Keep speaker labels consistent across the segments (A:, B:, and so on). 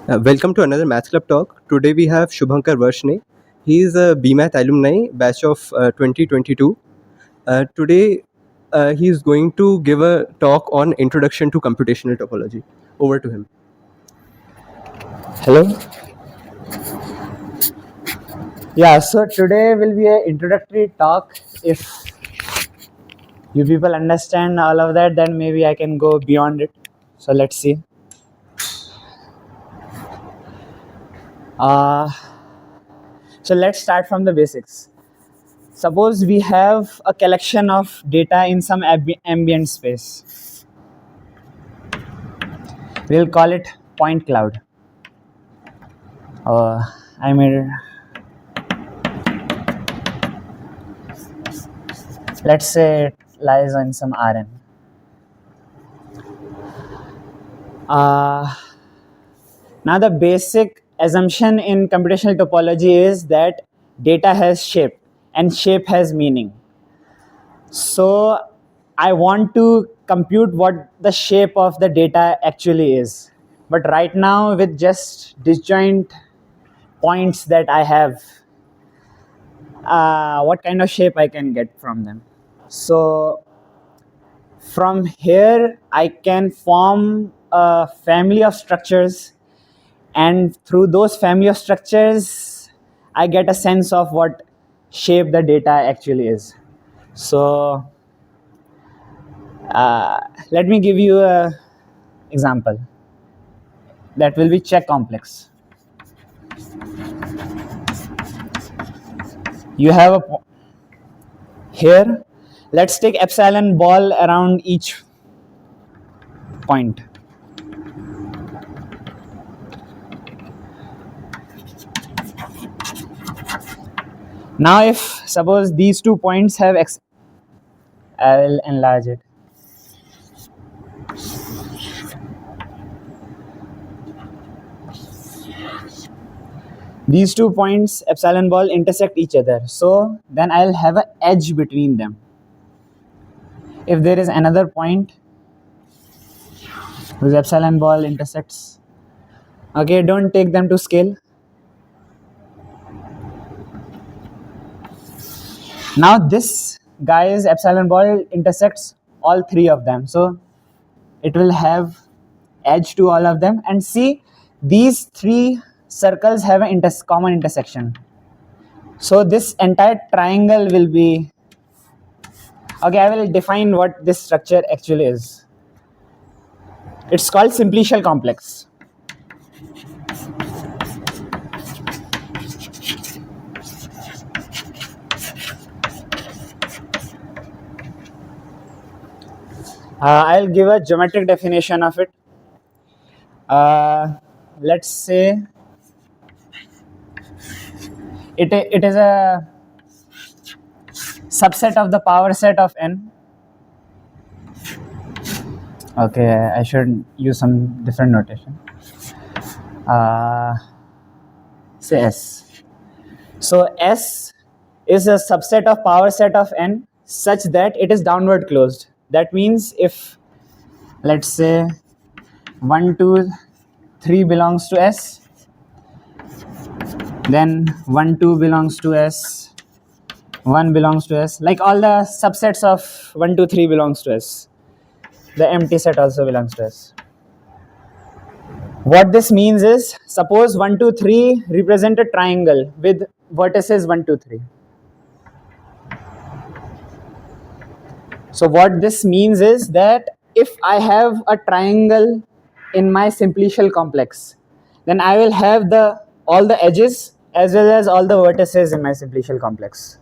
A: Welcome to another Maths Club talk. Today we have Subhankar Varshney. He is a BMath alumni, batch of 2022. Today he is going to give a talk on Introduction to Computational Topology. Over to him.
B: Hello. Yeah, so today will be an introductory talk. If you people understand all of that, then maybe I can go beyond it. So let's see. So let's start from the basics. Suppose we have a collection of data in some ambient space. We'll call it point cloud. I made, let's say it lies on some Rn. Now the basic assumption in computational topology is that data has shape and shape has meaning. So I want to compute what the shape of the data actually is. But right now, with just disjoint points that I have, what kind of shape I can get from them? So from here, I can form a family of structures, and through those family of structures, I get a sense of what shape the data actually is. So let me give you an example. That will be check complex. You have here, let's take epsilon ball around each point. Now if suppose these 2 points have I will enlarge it. These 2 points epsilon ball intersect each other, so then I'll have an edge between them. If there is another point whose epsilon ball intersects, okay, don't take them to scale. Now this guy's epsilon ball intersects all 3 of them, so it will have edge to all of them. And see, these 3 circles have an common intersection, so this entire triangle will be okay. I will define what this structure actually is. It's called simplicial complex. I'll give a geometric definition of it. Let's say it is a subset of the power set of n. Okay, I should use some different notation. Say S. So S is a subset of power set of n such that it is downward closed. That means if, let's say, 1, 2, 3 belongs to S, then 1, 2 belongs to S, 1 belongs to S, like all the subsets of 1, 2, 3 belongs to S. The empty set also belongs to S. What this means is, suppose 1, 2, 3 represent a triangle with vertices 1, 2, 3. So what this means is that if I have a triangle in my simplicial complex, then I will have all the edges as well as all the vertices in my simplicial complex.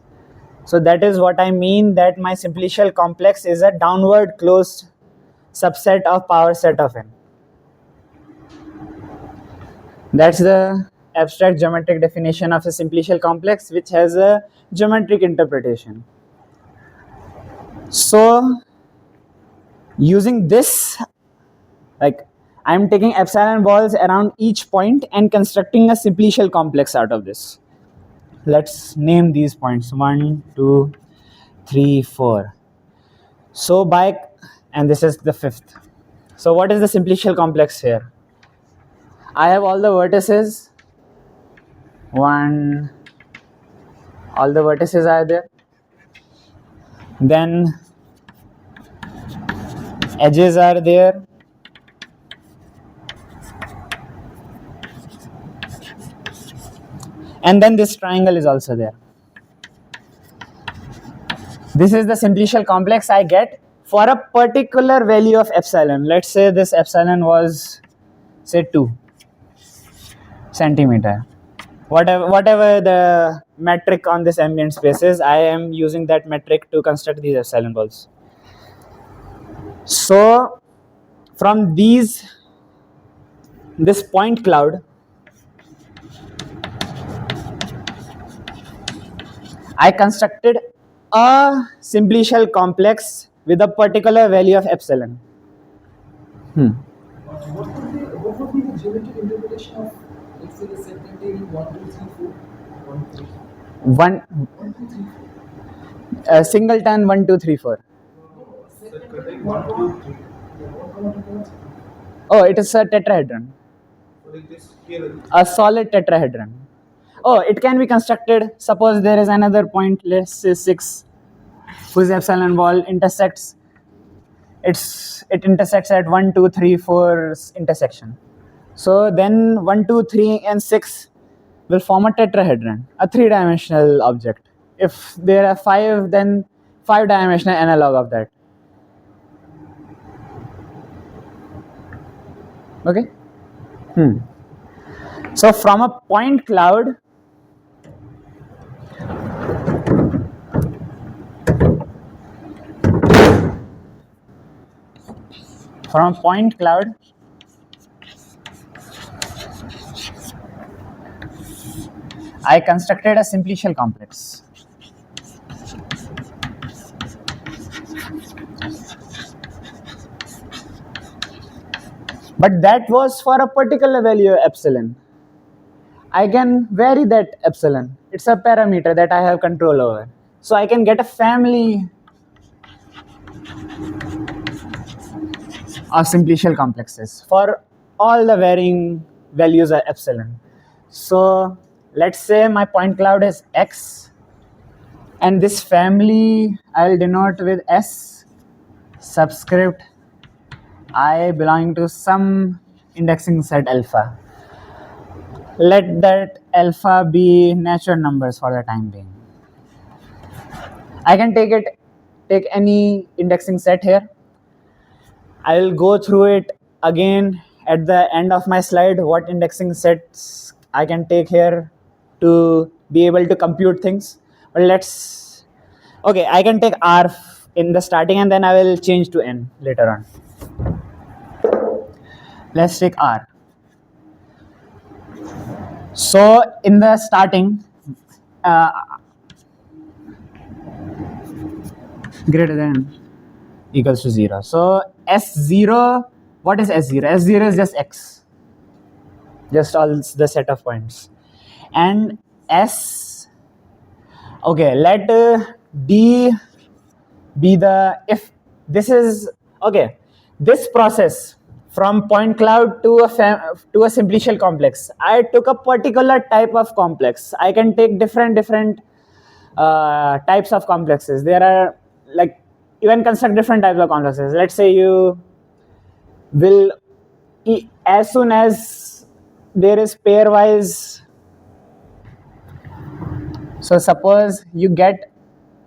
B: So that is what I mean, that my simplicial complex is a downward closed subset of power set of n. That's the abstract geometric definition of a simplicial complex, which has a geometric interpretation. So using this, like, I'm taking epsilon balls around each point and constructing a simplicial complex out of this. Let's name these points 1, 2, 3, 4. So and this is the 5th. So what is the simplicial complex here? I have all the vertices. One, all the vertices are there. Then edges are there. And then this triangle is also there. This is the simplicial complex I get for a particular value of epsilon. Let's say this epsilon was, say, 2 centimeter. Whatever the metric on this ambient space is, I am using that metric to construct these epsilon balls. So from this point cloud, I constructed a simplicial complex with a particular value of epsilon.
C: What would be the geometric interpretation of, let's say, the set containing 1, 2, 3, 4? 1, 2, 3, 4.
B: One
C: 1, 2, 3, 4.
B: singleton 1, 2, 3, 4.
C: Set containing 1, 2, 3.
B: Oh, it is a tetrahedron. A solid tetrahedron. Oh, it can be constructed. Suppose there is another point, let's say 6, whose epsilon ball intersects. It intersects at 1, 2, 3, 4's intersection. So then 1, 2, 3, and 6 will form a tetrahedron, a 3-dimensional object. If there are 5, then 5-dimensional analog of that. Okay. So from a point cloud, I constructed a simplicial complex. But that was for a particular value epsilon. I can vary that epsilon. It's a parameter that I have control over. So I can get a family of simplicial complexes for all the varying values of epsilon. So let's say my point cloud is X, and this family I'll denote with S subscript I belonging to some indexing set alpha. Let that alpha be natural numbers for the time being. I can take any indexing set here. I will go through it again at the end of my slide, what indexing sets I can take here to be able to compute things. But okay, I can take R in the starting and then I will change to N later on. Let's take R. So in the starting, greater than equals to 0. So S0, what is S0? S0 is just X, just all the set of points. And S, okay, let D be the, if this is, okay, this process from point cloud to a simplicial complex, I took a particular type of complex. I can take different types of complexes. There are, like, you can construct different types of complexes. Let's say you will, as soon as there is pairwise, so suppose you get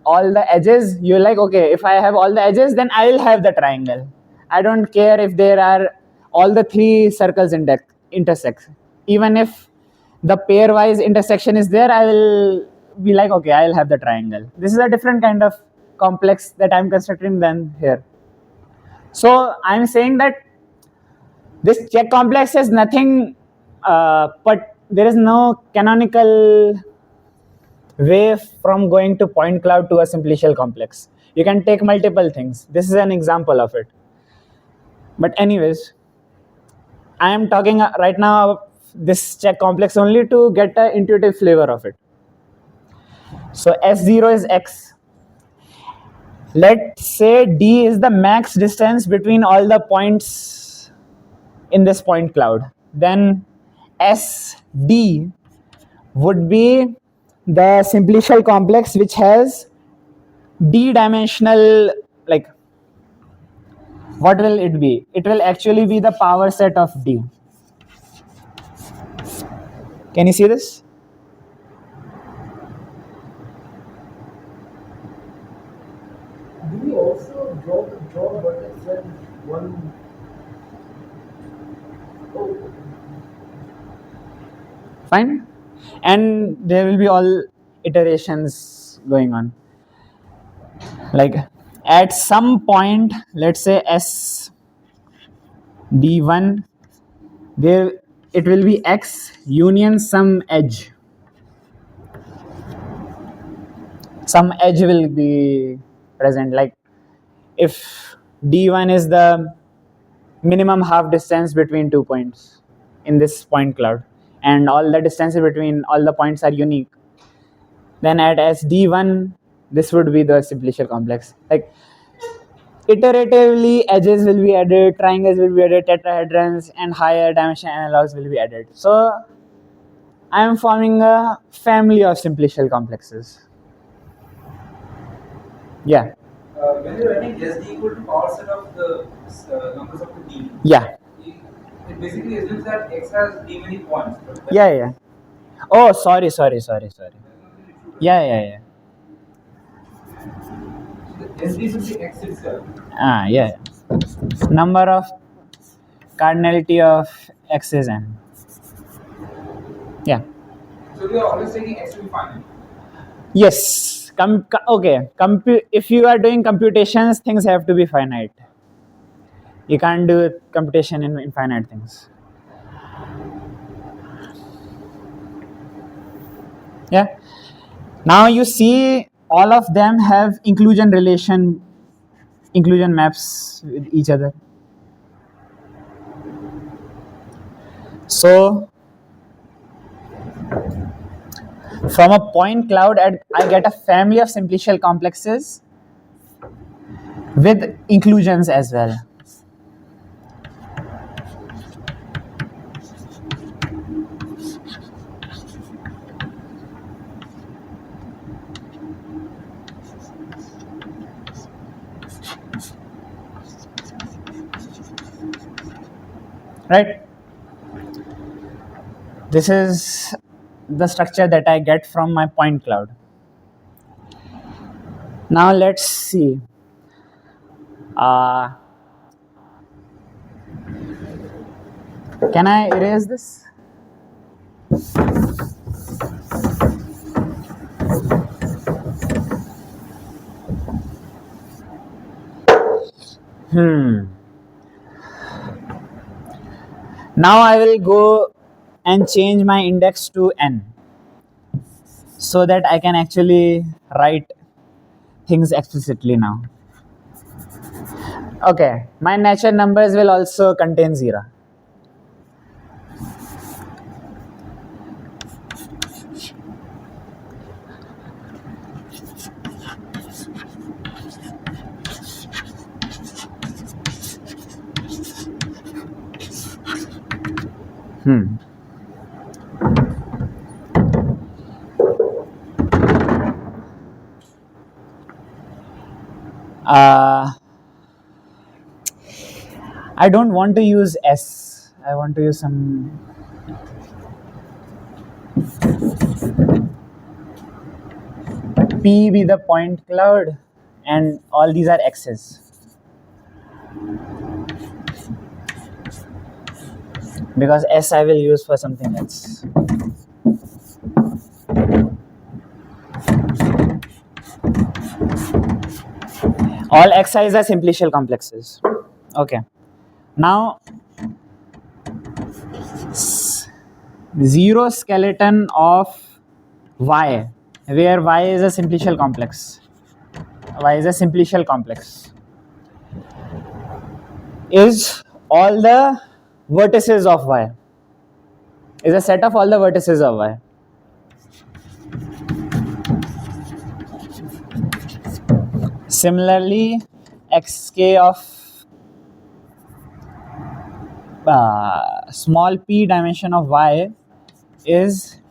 B: all the edges, you're like, okay, if I have all the edges, then I will have the triangle. I don't care if there are all the 3 circles intersect. Even if the pairwise intersection is there, I will be like, okay, I'll have the triangle. This is a different kind of complex that I'm constructing than here. So I'm saying that this check complex is nothing, but there is no canonical way from going to point cloud to a simplicial complex. You can take multiple things. This is an example of it. But anyways, I am talking right now this check complex only to get an intuitive flavor of it. So S0 is X. Let's say D is the max distance between all the points in this point cloud. Then SD would be the simplicial complex which has d-dimensional, like, what will it be? It will actually be the power set of D. Can you see this?
C: Do we also draw vertex when one? Oh,
B: Fine. And there will be all iterations going on. Like at some point, let's say S D1, there it will be X union some edge. Some edge will be present. Like if D1 is the minimum half distance between 2 points in this point cloud, and all the distances between all the points are unique, then at SD1 this would be the simplicial complex. Like iteratively edges will be added, triangles will be added, tetrahedrons and higher dimension analogs will be added. So I am forming a family of simplicial complexes. Yeah.
D: When you're writing SD equal to power set of the numbers up to D,
B: Yeah.
D: it basically assumes that X has D many points.
B: Yeah. Oh, sorry. Yeah.
D: SD should be X itself.
B: Yeah. Number of cardinality of X is n. Yeah.
D: So we are always taking X to be finite.
B: Yes. Okay. If you are doing computations, things have to be finite. You can't do computation in infinite things. Yeah. Now you see all of them have inclusion maps with each other. So from a point cloud, I get a family of simplicial complexes with inclusions as well. Right? This is the structure that I get from my point cloud. Now let's see. Can I erase this? Now I will go and change my index to n so that I can actually write things explicitly now. Okay, my natural numbers will also contain 0. I don't want to use S. I want to use some. P be the point cloud, and all these are X's. Because S I will use for something else. All Xi's are simplicial complexes. Okay. Now, 0 skeleton of Y, where Y is a simplicial complex. Y is a simplicial complex. Is all the vertices of Y. Is a set of all the vertices of Y. Similarly, xk of small p dimension of y is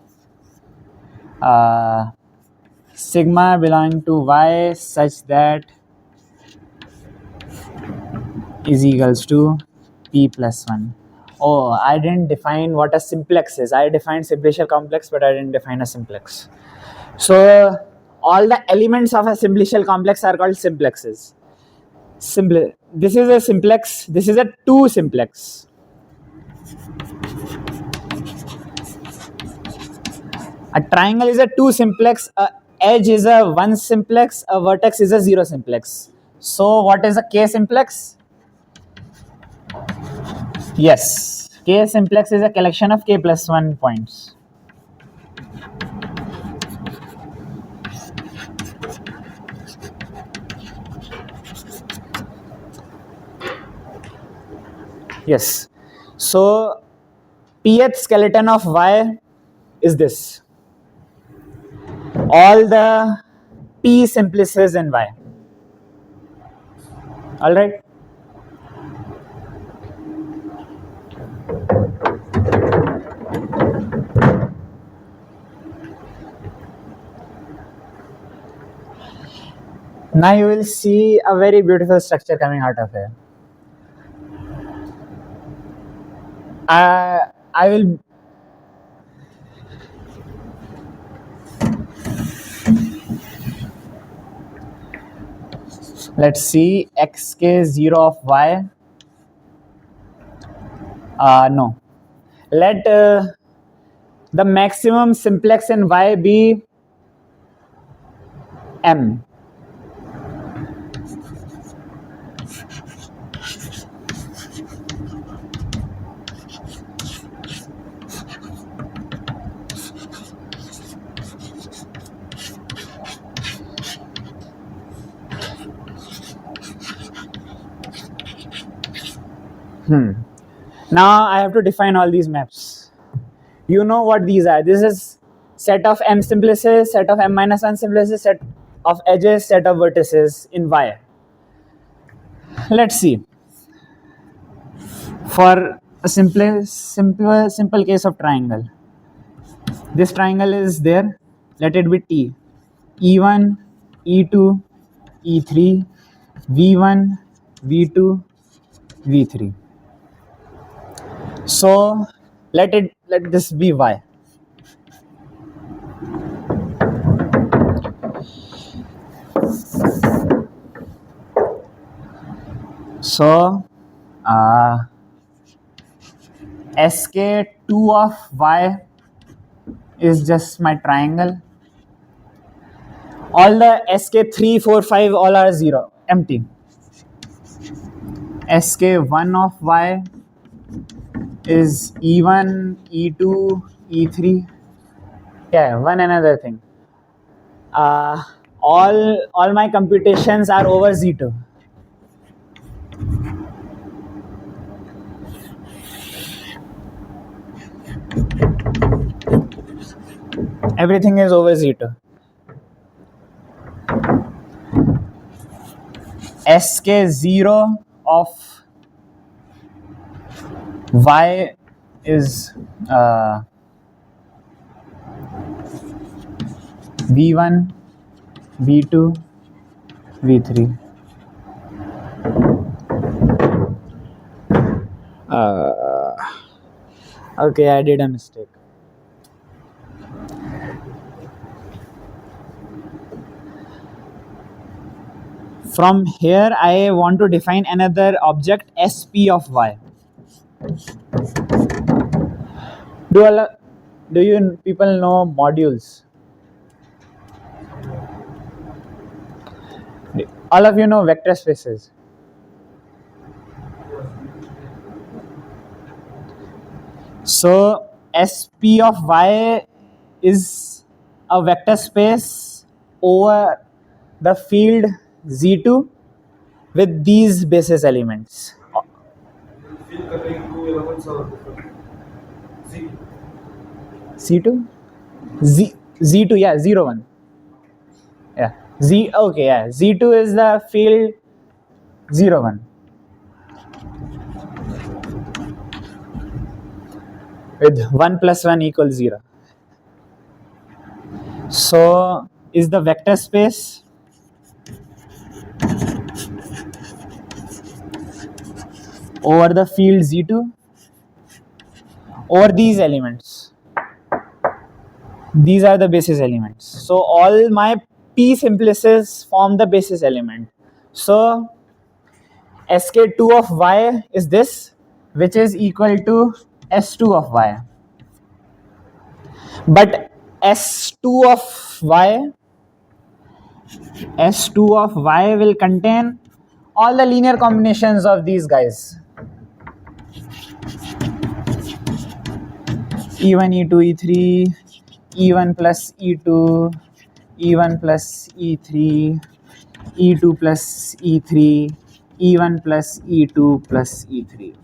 B: sigma belonging to y such that is equals to p plus 1. Oh, I didn't define what a simplex is. I defined simplicial complex, but I didn't define a simplex. So all the elements of a simplicial complex are called simplexes. This is a simplex. This is a 2 simplex. A triangle is a 2 simplex. A edge is a 1 simplex. A vertex is a 0 simplex. So what is a k simplex? Yes, k simplex is a collection of k plus 1 points. Yes. So pth skeleton of y is this. All the p simplices in y. All right. Now you will see a very beautiful structure coming out of here. I will. Let's see xk0 of y. No. Let the maximum simplex in y be m. Now I have to define all these maps. You know what these are. This is set of m simplices, set of m minus 1 simplices, set of edges, set of vertices in y. Let's see. For a simple case of triangle, this triangle is there. Let it be T. E1, E2, E3, V1, V2, V3. So let this be Y. So SK2 of Y is just my triangle. All the SK3, 4, 5 all are 0, empty. SK1 of Y is E1, E2, E3. Yeah, one another thing. All my computations are over Z2. Everything is over Z2. SK0 of Y is V1, V2, V3. Okay, I did a mistake. From here, I want to define another object SP of Y. Do you people know modules? All of you know vector spaces. So SP of Y is a vector space over the field Z2 with these basis elements.
D: Field containing two elements are different.
B: Z2? Z2, yeah, 0, 1. Yeah. Okay, yeah. Z2 is the field 0, 1. with 1 plus 1 equals 0. So is the vector space over the field Z2 over these elements. These are the basis elements. So all my P simplices form the basis element. So sk2 of y is this, which is equal to s2 of y. But s2 of y will contain all the linear combinations of these guys. E1, E2, E3, E1 plus E2, E1 plus E3, E2 plus E3, E1 plus E2 plus E3.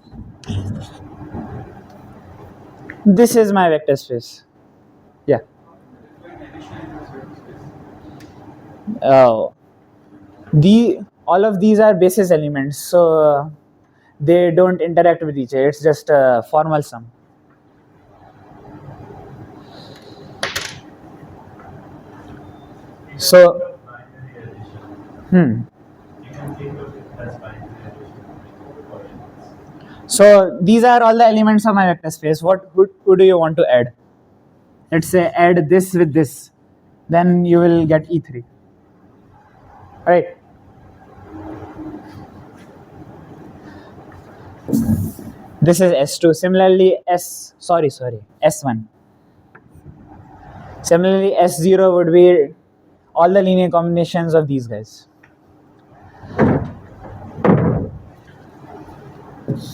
B: This is my vector space. Yeah. Oh. All of these are basis elements, so they don't interact with each other. It's just a formal sum. So, so these are all the elements of my vector space. Who do you want to add? Let's say add this with this, then you will get E3. Right? This is S2. Similarly, S1. Similarly, S0 would be all the linear combinations of these guys.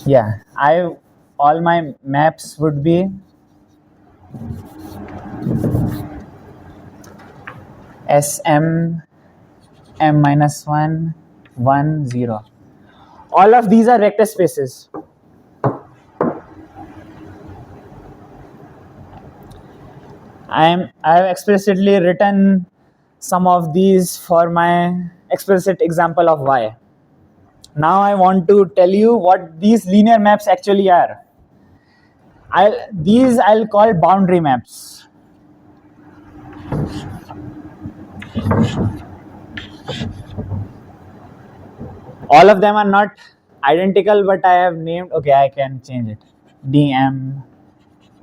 B: Yeah, all my maps would be SM, M minus 1, 1, 0. All of these are vector spaces. I have explicitly written some of these for my explicit example of Y. Now I want to tell you what these linear maps actually are. I'll call boundary maps. All of them are not identical, but I have named, okay, I can change it. DM,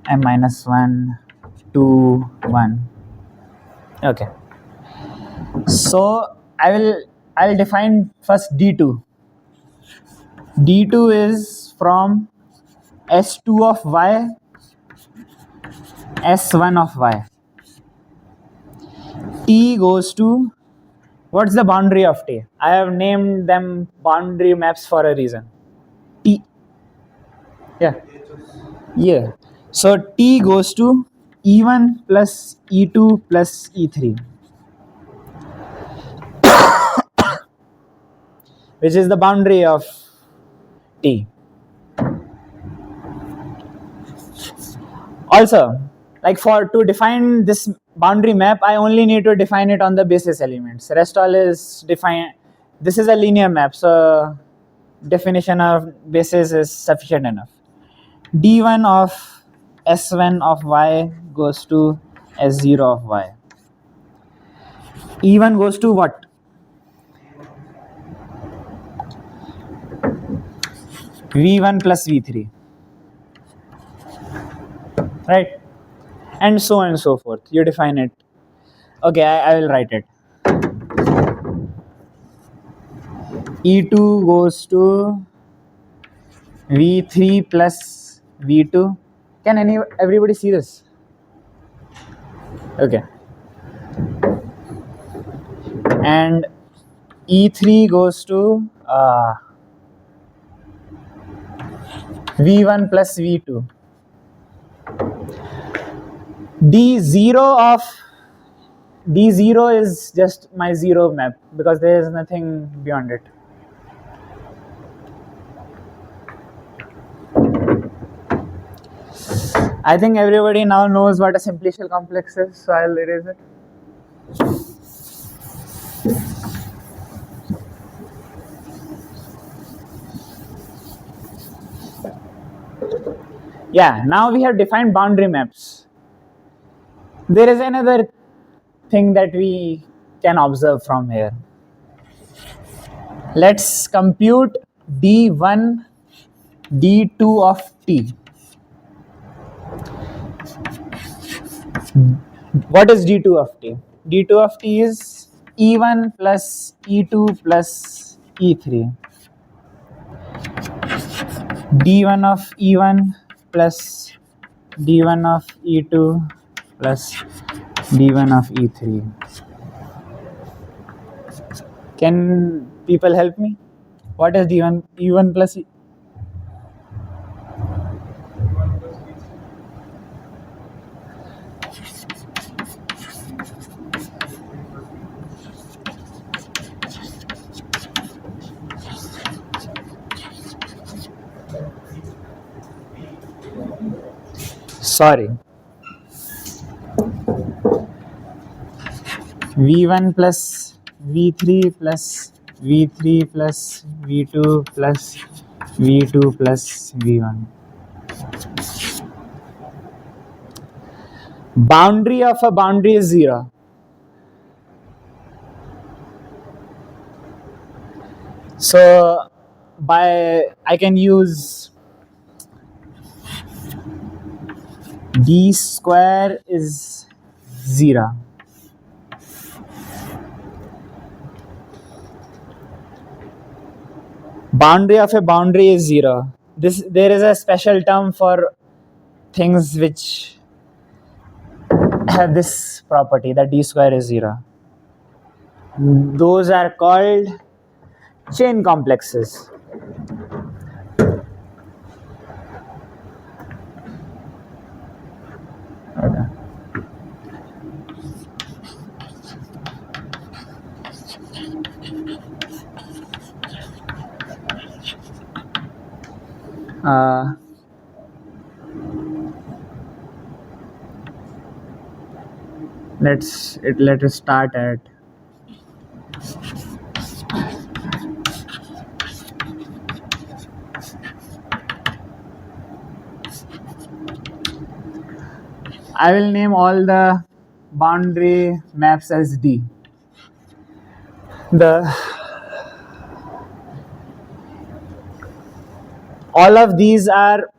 B: M minus 1, 2, 1. Okay. So I'll define first D2. D2 is from S2 of Y, S1 of Y. T goes to, what's the boundary of T? I have named them boundary maps for a reason. T. Yeah. So T goes to E1 plus E2 plus E3, which is the boundary of T. Also, like to define this boundary map, I only need to define it on the basis elements. Rest all is defined. This is a linear map, so definition of basis is sufficient enough. D1 of S1 of Y goes to S0 of Y. E1 goes to what? V1 plus V3. Right? And so on and so forth. You define it. Okay, I will write it. E2 goes to V3 plus V2. Can everybody see this? Okay. And E3 goes to V1 plus V2. D0 is just my zero map because there is nothing beyond it. I think everybody now knows what a simplicial complex is, so I'll erase it. Yeah, now we have defined boundary maps. There is another thing that we can observe from here. Let's compute d1, d2 of t. What is d2 of t? d2 of t is e1 plus e2 plus e3. d1 of e1 plus d1 of e2 plus d1 of e3. Can people help me? What is d1 e1 plus e? Sorry, v1 plus v3 plus v3 plus v2 plus v2 plus v1. Boundary of a boundary is 0. So I can use d square is 0. Boundary of a boundary is 0. There is a special term for things which have this property that d square is 0. Those are called chain complexes. Okay. Let us start at I will name all the boundary maps as D. All of these are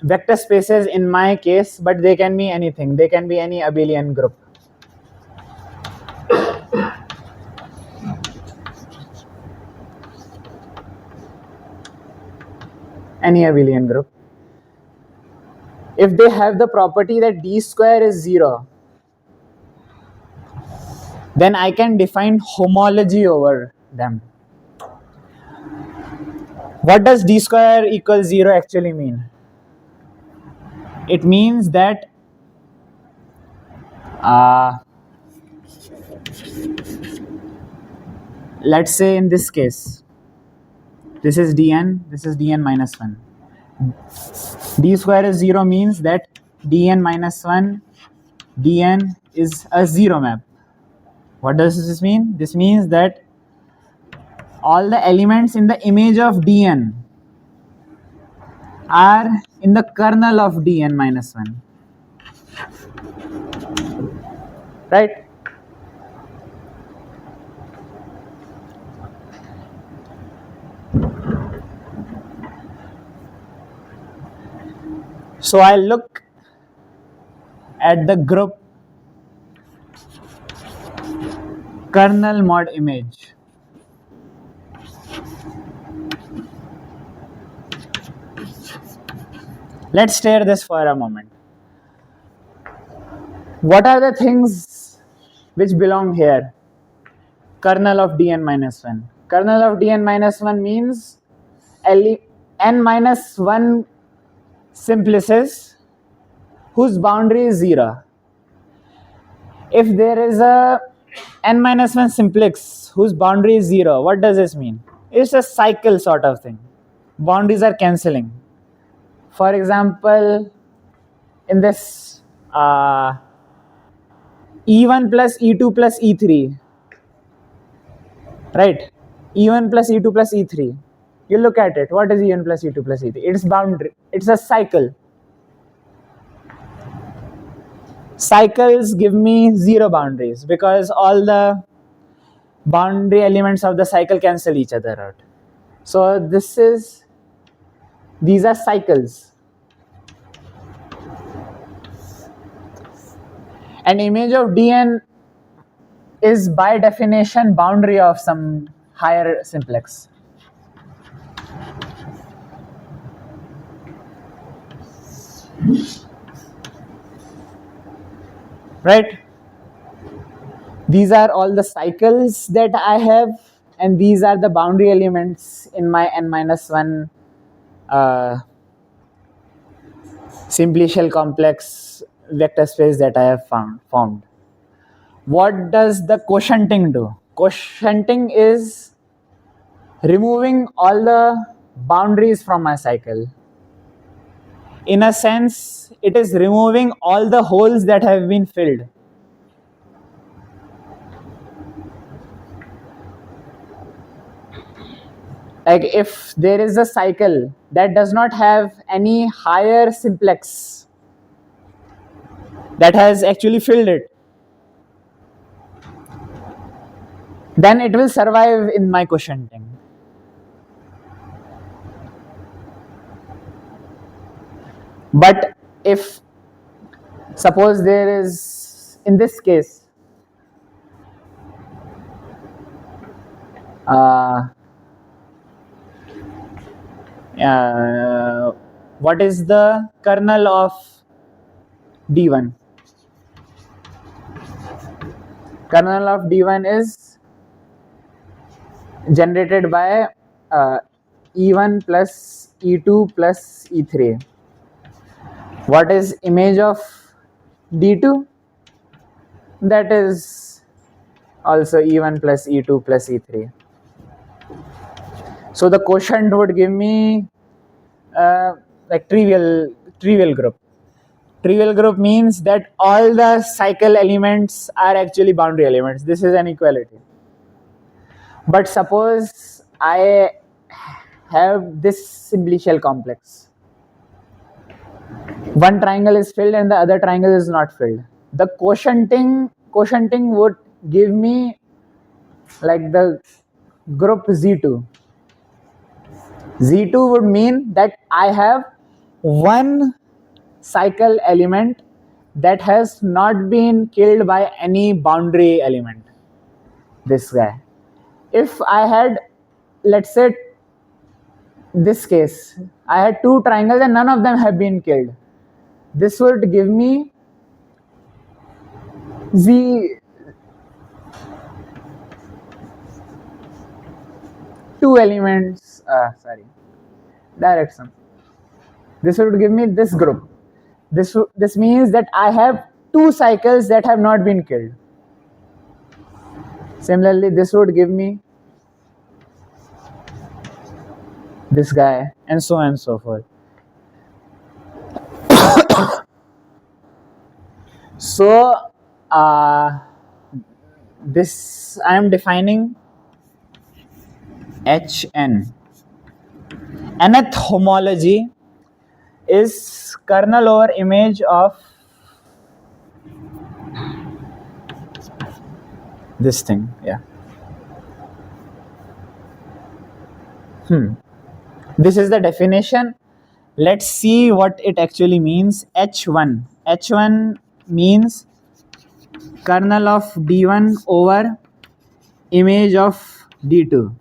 B: vector spaces in my case, but they can be anything. They can be any abelian group. Any abelian group. If they have the property that d square is 0, then I can define homology over them. What does d square equals 0 actually mean? It means that let's say in this case, this is dn, this is dn minus 1. D square is 0 means that dn minus 1, dn is a 0 map. What does this mean? This means that all the elements in the image of dn are in the kernel of dn minus 1. Right? So I look at the group kernel mod image. Let's stare this for a moment. What are the things which belong here? Kernel of dn minus 1. Kernel of dn minus 1 means n minus 1 simplices whose boundary is 0. If there is a n minus 1 simplex whose boundary is 0, what does this mean? It's a cycle sort of thing. Boundaries are cancelling. For example, in this E1 plus E2 plus E3, right? E1 plus E2 plus E3. You look at it. What is E1 plus E2 plus E3? It's boundary. It's a cycle. Cycles give me zero boundaries because all the boundary elements of the cycle cancel each other out. So these are cycles. An image of Dn is by definition boundary of some higher simplex. Right? These are all the cycles that I have, and these are the boundary elements in my n-1 simplicial complex vector space that I have formed. What does the quotienting do? Quotienting is removing all the boundaries from my cycle. In a sense, it is removing all the holes that have been filled. Like if there is a cycle that does not have any higher simplex that has actually filled it, then it will survive in my quotienting. But if suppose there is, in this case, what is the kernel of D1? Kernel of D1 is generated by E1 plus E2 plus E3. What is image of D2? That is also E1 plus E2 plus E3. So the quotient would give me like trivial group. Trivial group means that all the cycle elements are actually boundary elements. This is an equality. But suppose I have this simplicial complex. One triangle is filled and the other triangle is not filled. The quotienting would give me like the group Z2. Z2 would mean that I have one cycle element that has not been killed by any boundary element. This guy. If I had, let's say, this case, I had two triangles and none of them have been killed. This would give me Z two elements, direct sum. This would give me this group. This means that I have two cycles that have not been killed. Similarly, this would give me this guy, and so on and so forth. So this I am defining Hn. Nth homology is kernel over image of this thing. Yeah. This is the definition. Let's see what it actually means. H1. H1 means kernel of D1 over image of D2.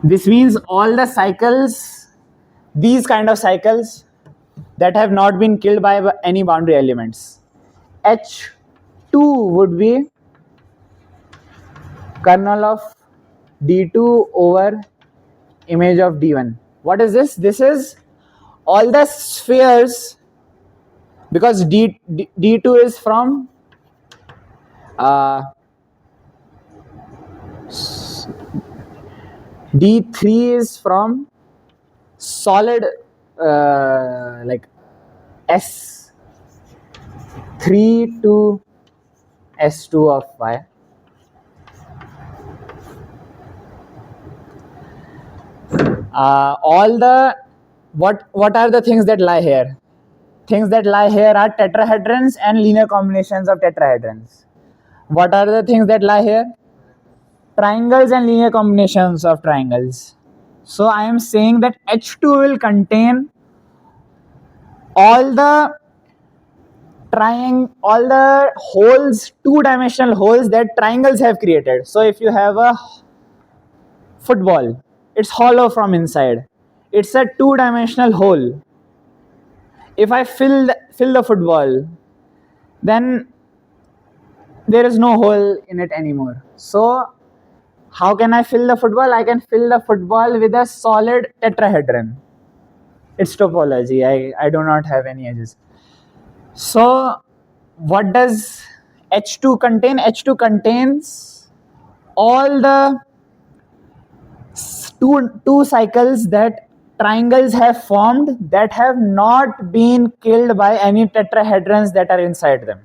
B: This means all the cycles, these kind of cycles that have not been killed by any boundary elements. H2 would be kernel of D2 over image of D1. What is this? This is all the spheres, because D2 is from D3 is from solid like S3 to S2 of Y. All the what are the things that lie here? things that lie here are tetrahedrons and linear combinations of tetrahedrons. What are the things that lie here? Triangles and linear combinations of triangles. So I am saying that H2 will contain all the all the holes, two-dimensional holes that triangles have created. So if you have a football, it's hollow from inside. It's a two-dimensional hole. If I fill the football, then there is no hole in it anymore. So how can I fill the football? I can fill the football with a solid tetrahedron. It's topology. I do not have any edges. So what does H2 contain? H2 contains all the two cycles that triangles have formed that have not been killed by any tetrahedrons that are inside them.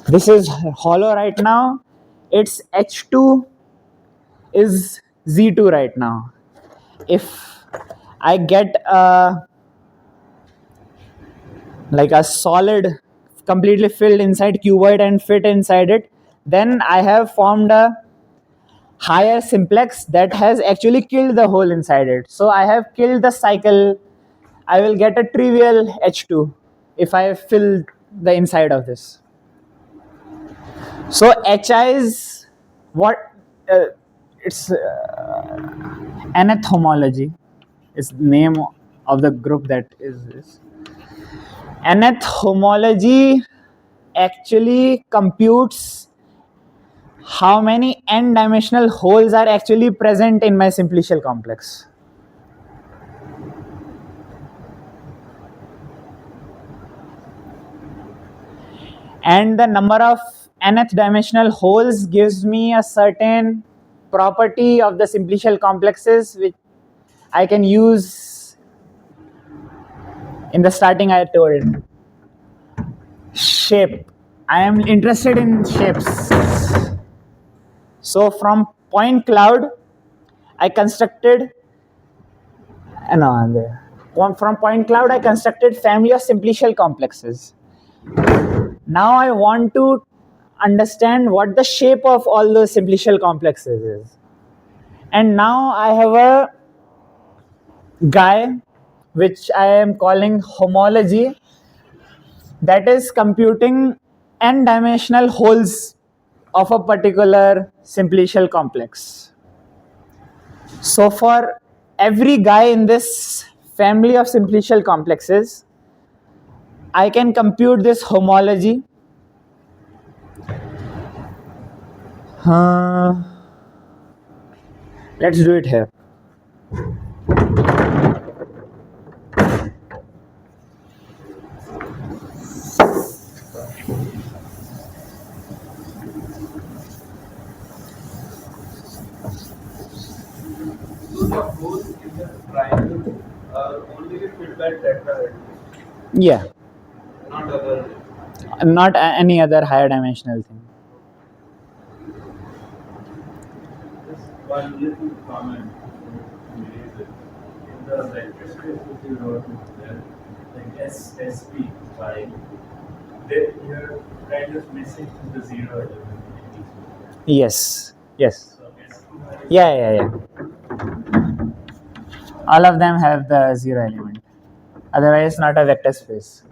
B: This is hollow right now. Its H2 is Z2 right now. If I get like a solid completely filled inside cuboid and fit inside it, then I have formed a higher simplex that has actually killed the hole inside it. So I have killed the cycle. I will get a trivial H2 if I fill the inside of this. So HI is what it's nth homology is the name of the group that is this. Nth homology actually computes how many n-dimensional holes are actually present in my simplicial complex. And the number of nth dimensional holes gives me a certain property of the simplicial complexes which I can use in the starting I told. Shape. I am interested in shapes. So from point cloud, I constructed from point cloud I constructed family of simplicial complexes. Now I want to understand what the shape of all those simplicial complexes is. And now I have a guy which I am calling homology that is computing n-dimensional holes of a particular simplicial complex. So for every guy in this family of simplicial complexes, I can compute this homology. Let's do it here.
D: The holes in the triangle are only filled by tetrahedron.
B: Yeah.
D: Not other.
B: Not any other higher dimensional thing.
D: Just one little comment. In the vector space which you wrote there, like SP file, you're kind of missing the zero element.
B: Yes. Yes.
D: So
B: Yeah. All of them have the zero element. Otherwise, not a vector space.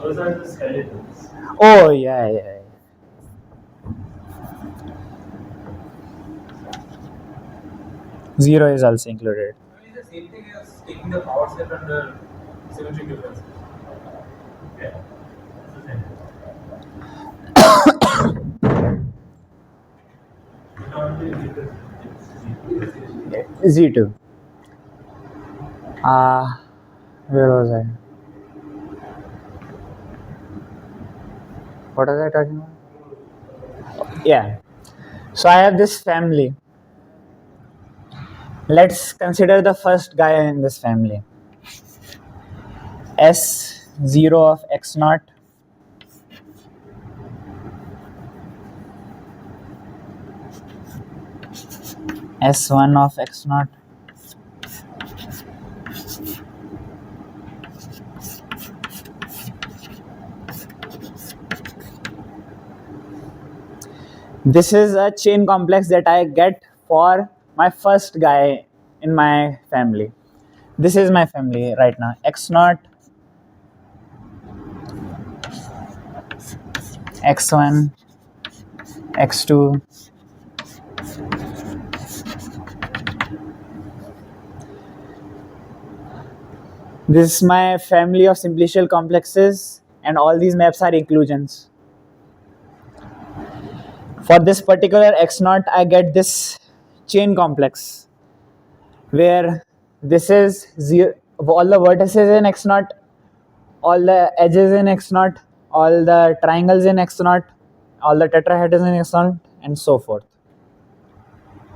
D: those are the skeletons.
B: Oh, yeah. Zero is also included.
D: It's the same thing as taking the power set under symmetric differences. Yeah. It's the same.
B: Z2. Where was I? What was I talking about? Yeah. So I have this family. Let's consider the first guy in this family. S0 of x0 S1 of x naught this is a chain complex that I get for my first guy in my family. This is my family right now. X naught, x1, x2, this is my family of simplicial complexes, and all these maps are inclusions. For this particular x naught, I get this chain complex where this is zero, all the vertices in x naught, all the edges in x naught, all the triangles in x naught, all the tetrahedrons in x naught, and so forth.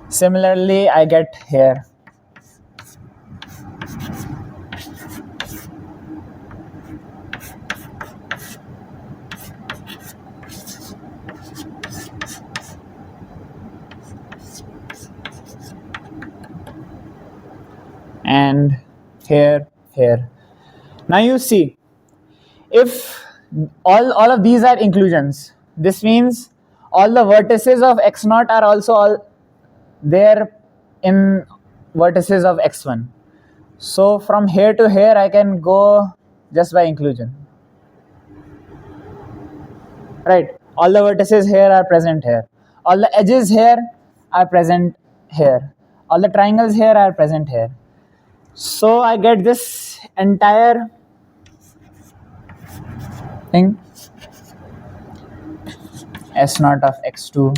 B: Similarly, I get here. And here. Now you see, if all of these are inclusions, this means all the vertices of x naught are also all there in vertices of x1. So from here to here I can go just by inclusion, right? All the vertices here are present here, all the edges here are present here, all the triangles here are present here. So I get this entire thing, S naught of x2,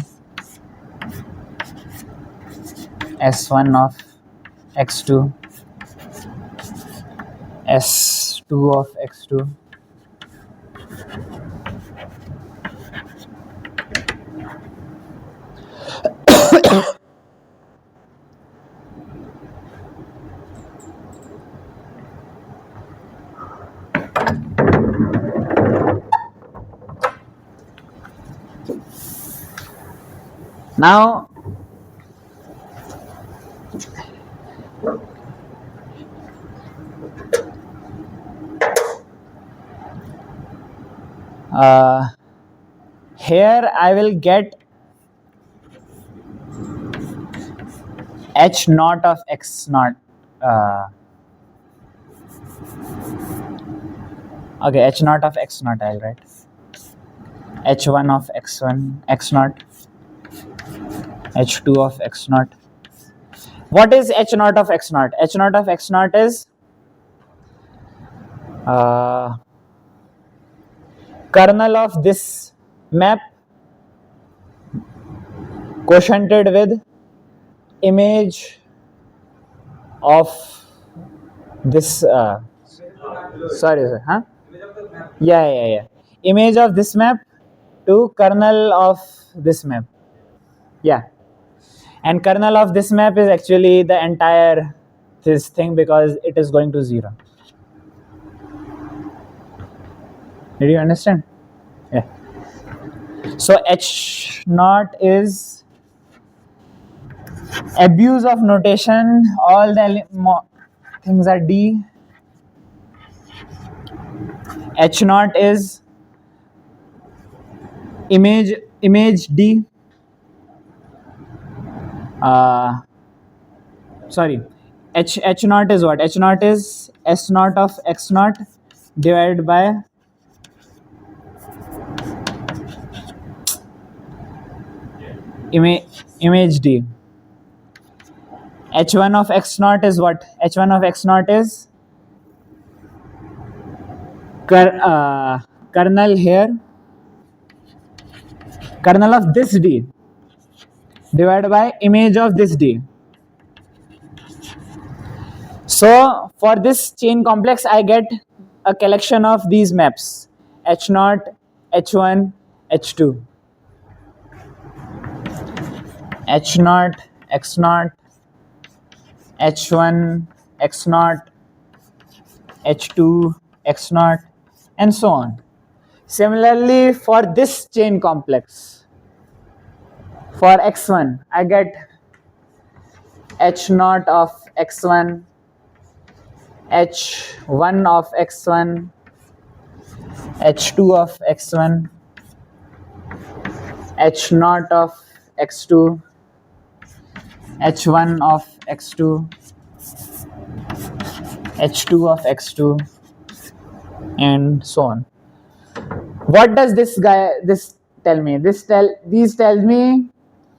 B: S1 of x2, S2 of x2, now here I will get h naught of x naught. Okay, h naught of x naught I'll write. h1 of x1 x naught, h2 of x naught. What is h naught of x naught? H naught of x naught is kernel of this map quotiented with image of this sorry sir, huh? Yeah, image of this map to kernel of this map. Yeah, and kernel of this map is actually the entire this thing because it is going to 0. Did you understand? Yeah. So h naught is abuse of notation. All the things are d. H naught is image d. Sorry, h naught is what? H naught is s naught of x naught divided by image d. H1 of x naught is what? H1 of x naught is kernel here, kernel of this d divided by image of this d. So for this chain complex I get a collection of these maps, h naught, h1, h2, h naught, x naught, h1, x naught, h2, x naught, and so on. Similarly, for this chain complex, for x1, I get h naught of x1, h1 of x1, h2 of x1, h naught of x2, h1 of x2, h2 of x2, and so on. What does this tell me? These tells me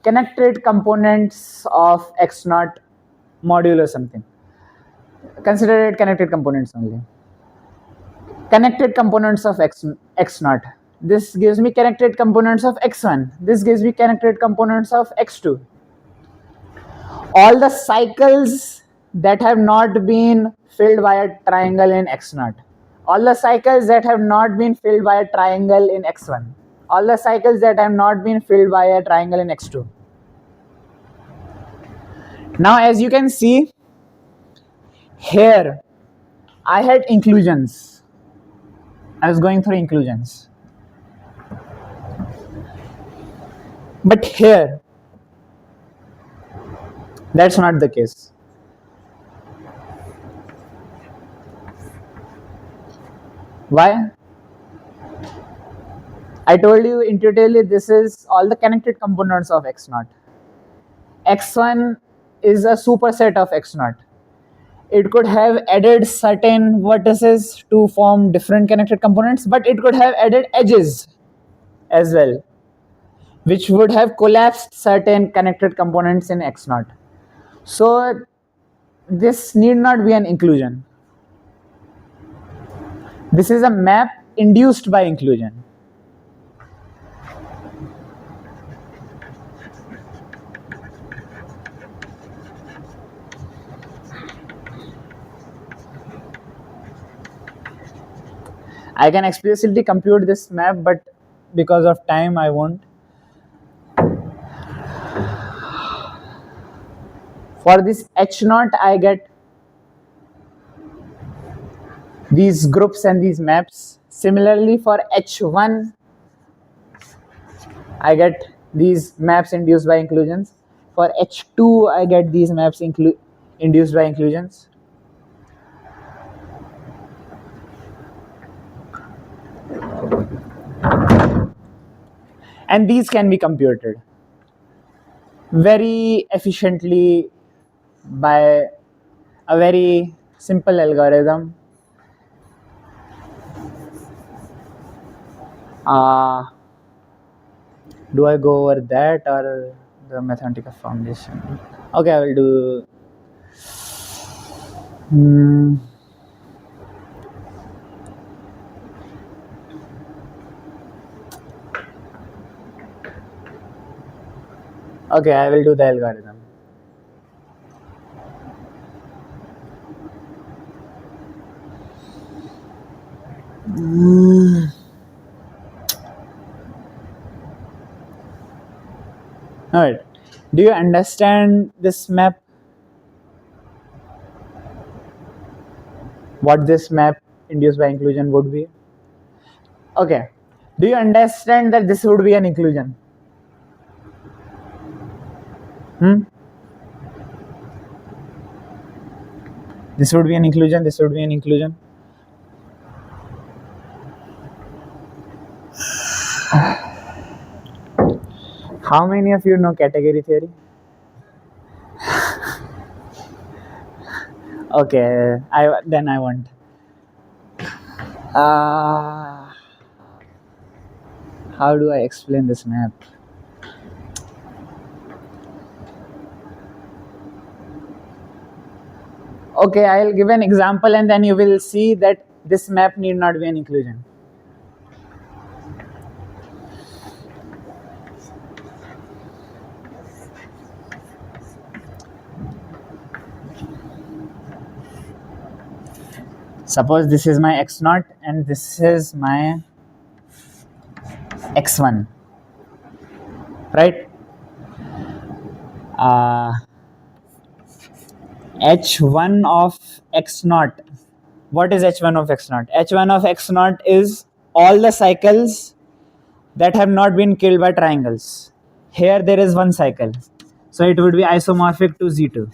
B: connected components of x naught modulo something. Consider it connected components only. Connected components of x naught. This gives me connected components of x1. This gives me connected components of x2. All the cycles that have not been filled by a triangle in x naught. All the cycles that have not been filled by a triangle in x1. All the cycles that have not been filled by a triangle in x2. Now, as you can see, here I had inclusions. I was going through inclusions. But here, that's not the case. Why? I told you intuitively this is all the connected components of x naught. x1 is a superset of x naught. It could have added certain vertices to form different connected components, but it could have added edges as well, which would have collapsed certain connected components in x naught. So this need not be an inclusion. This is a map induced by inclusion. I can explicitly compute this map, but because of time I won't. For this h naught I get these groups and these maps. Similarly for h1 I get these maps induced by inclusions. For h2 I get these maps induced by inclusions. And these can be computed very efficiently by a very simple algorithm. Do I go over that or the mathematical foundation? Okay, I will do. Okay, I will do the algorithm. Alright, do you understand this map? What this map induced by inclusion would be? Okay, do you understand that this would be an inclusion? This would be an inclusion, this would be an inclusion. How many of you know category theory? Okay, then I won't. How do I explain this map? Okay, I'll give an example and then you will see that this map need not be an inclusion. Suppose this is my x naught and this is my x1, right? h1 of x naught. What is h1 of x naught? h1 of x naught is all the cycles that have not been killed by triangles. Here there is one cycle, so it would be isomorphic to z2.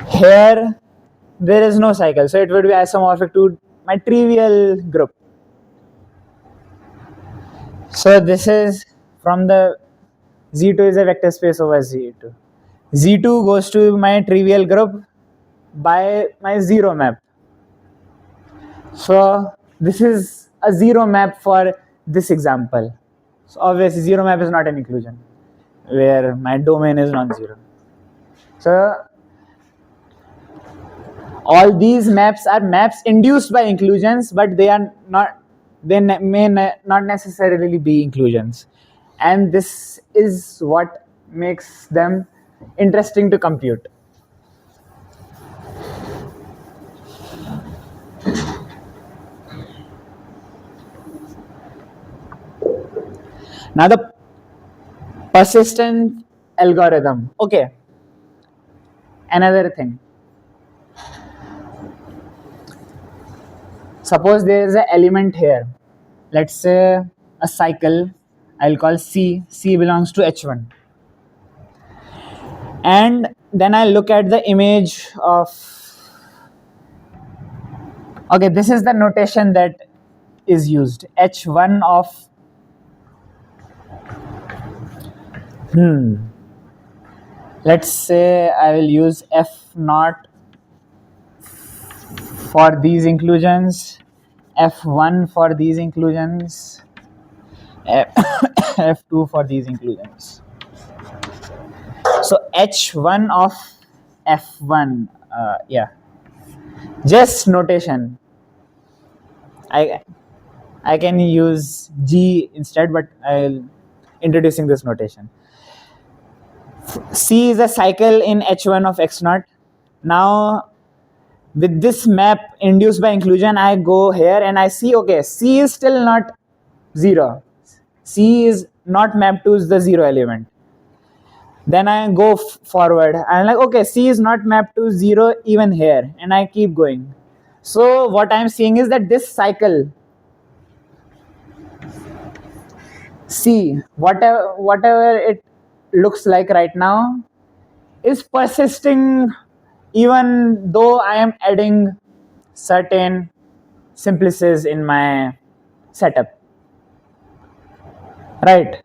B: Here there is no cycle, so it would be isomorphic to my trivial group. So this is from the Z2 is a vector space over Z2. Z2 goes to my trivial group by my zero map. So this is a zero map for this example. So obviously zero map is not an inclusion where my domain is non-zero. So all these maps are maps induced by inclusions, but they are not, they may not necessarily be inclusions, and this is what makes them interesting to compute. Now the persistent algorithm. Okay, another thing. Suppose there is an element here. Let's say a cycle. I'll call C. C belongs to H1. And then I look at the image of. Okay, this is the notation that is used. H1 of. Let's say I will use F0 for these inclusions, F1 for these inclusions, F2 for these inclusions. So H1 of F1, yeah, just notation. I can use G instead, but I'll introducing this notation. C is a cycle in H1 of X0. Now with this map induced by inclusion, I go here and I see, okay, C is still not 0. C is not mapped to the 0 element. Then I go forward. I'm like, okay, C is not mapped to 0 even here. And I keep going. So what I'm seeing is that this cycle, C, whatever it looks like right now, is persisting even though I am adding certain simplices in my setup. Right?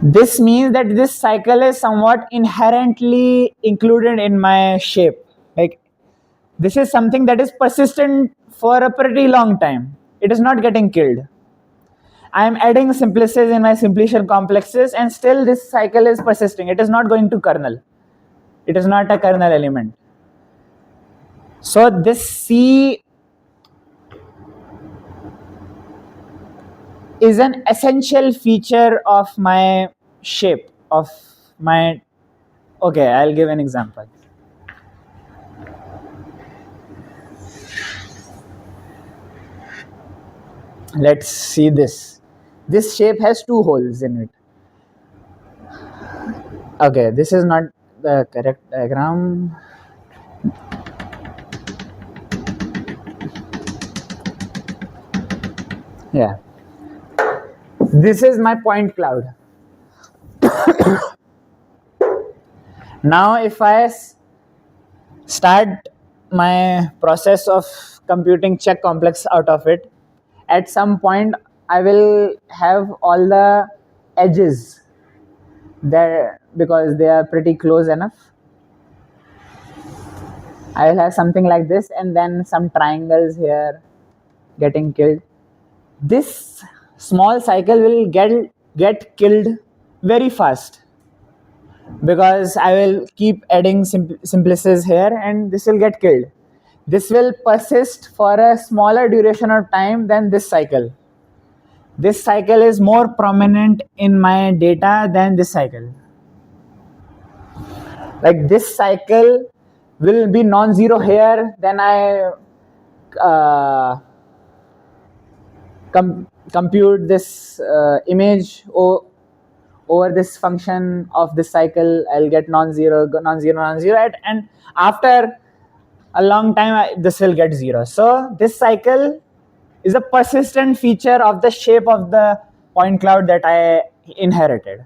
B: This means that this cycle is somewhat inherently included in my shape. Like, this is something that is persistent for a pretty long time. It is not getting killed. I am adding simplices in my simplicial complexes, and still this cycle is persisting. It is not going to kernel. It is not a kernel element. So this C is an essential feature of my shape, of my. Okay, I'll give an example. Let's see this. This shape has two holes in it. Okay, this is not the correct diagram. Yeah. This is my point cloud. Now if I start my process of computing check complex out of it, at some point I will have all the edges there because they are pretty close enough. I will have something like this and then some triangles here getting killed. This small cycle will get killed very fast because I will keep adding simplices here and this will get killed. This will persist for a smaller duration of time than this cycle. This cycle is more prominent in my data than this cycle. Like this cycle will be non-zero here, then I compute this image over this function of this cycle. I'll get non-zero, non-zero, and after a long time this will get 0. So this cycle is a persistent feature of the shape of the point cloud that I inherited.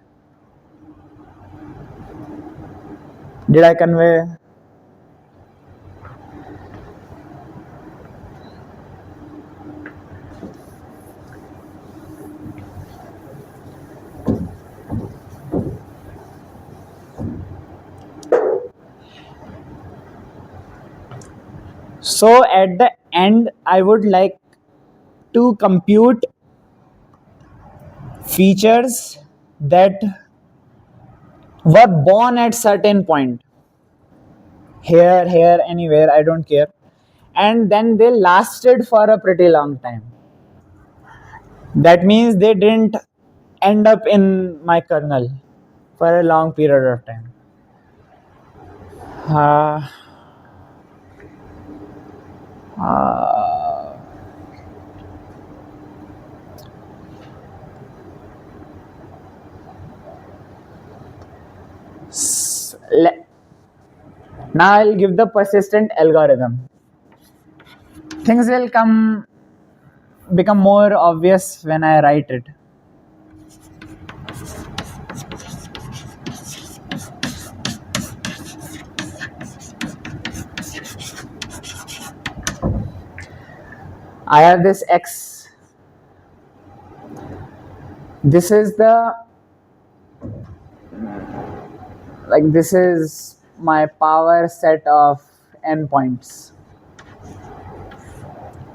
B: Did I convey? So at the end, I would like to compute features that were born at certain point, here, anywhere, I don't care, and then they lasted for a pretty long time. That means they didn't end up in my kernel for a long period of time. Uh, uh, now I'll give the persistent algorithm. Things will become more obvious when I write it. I have this X. This is this is my power set of endpoints.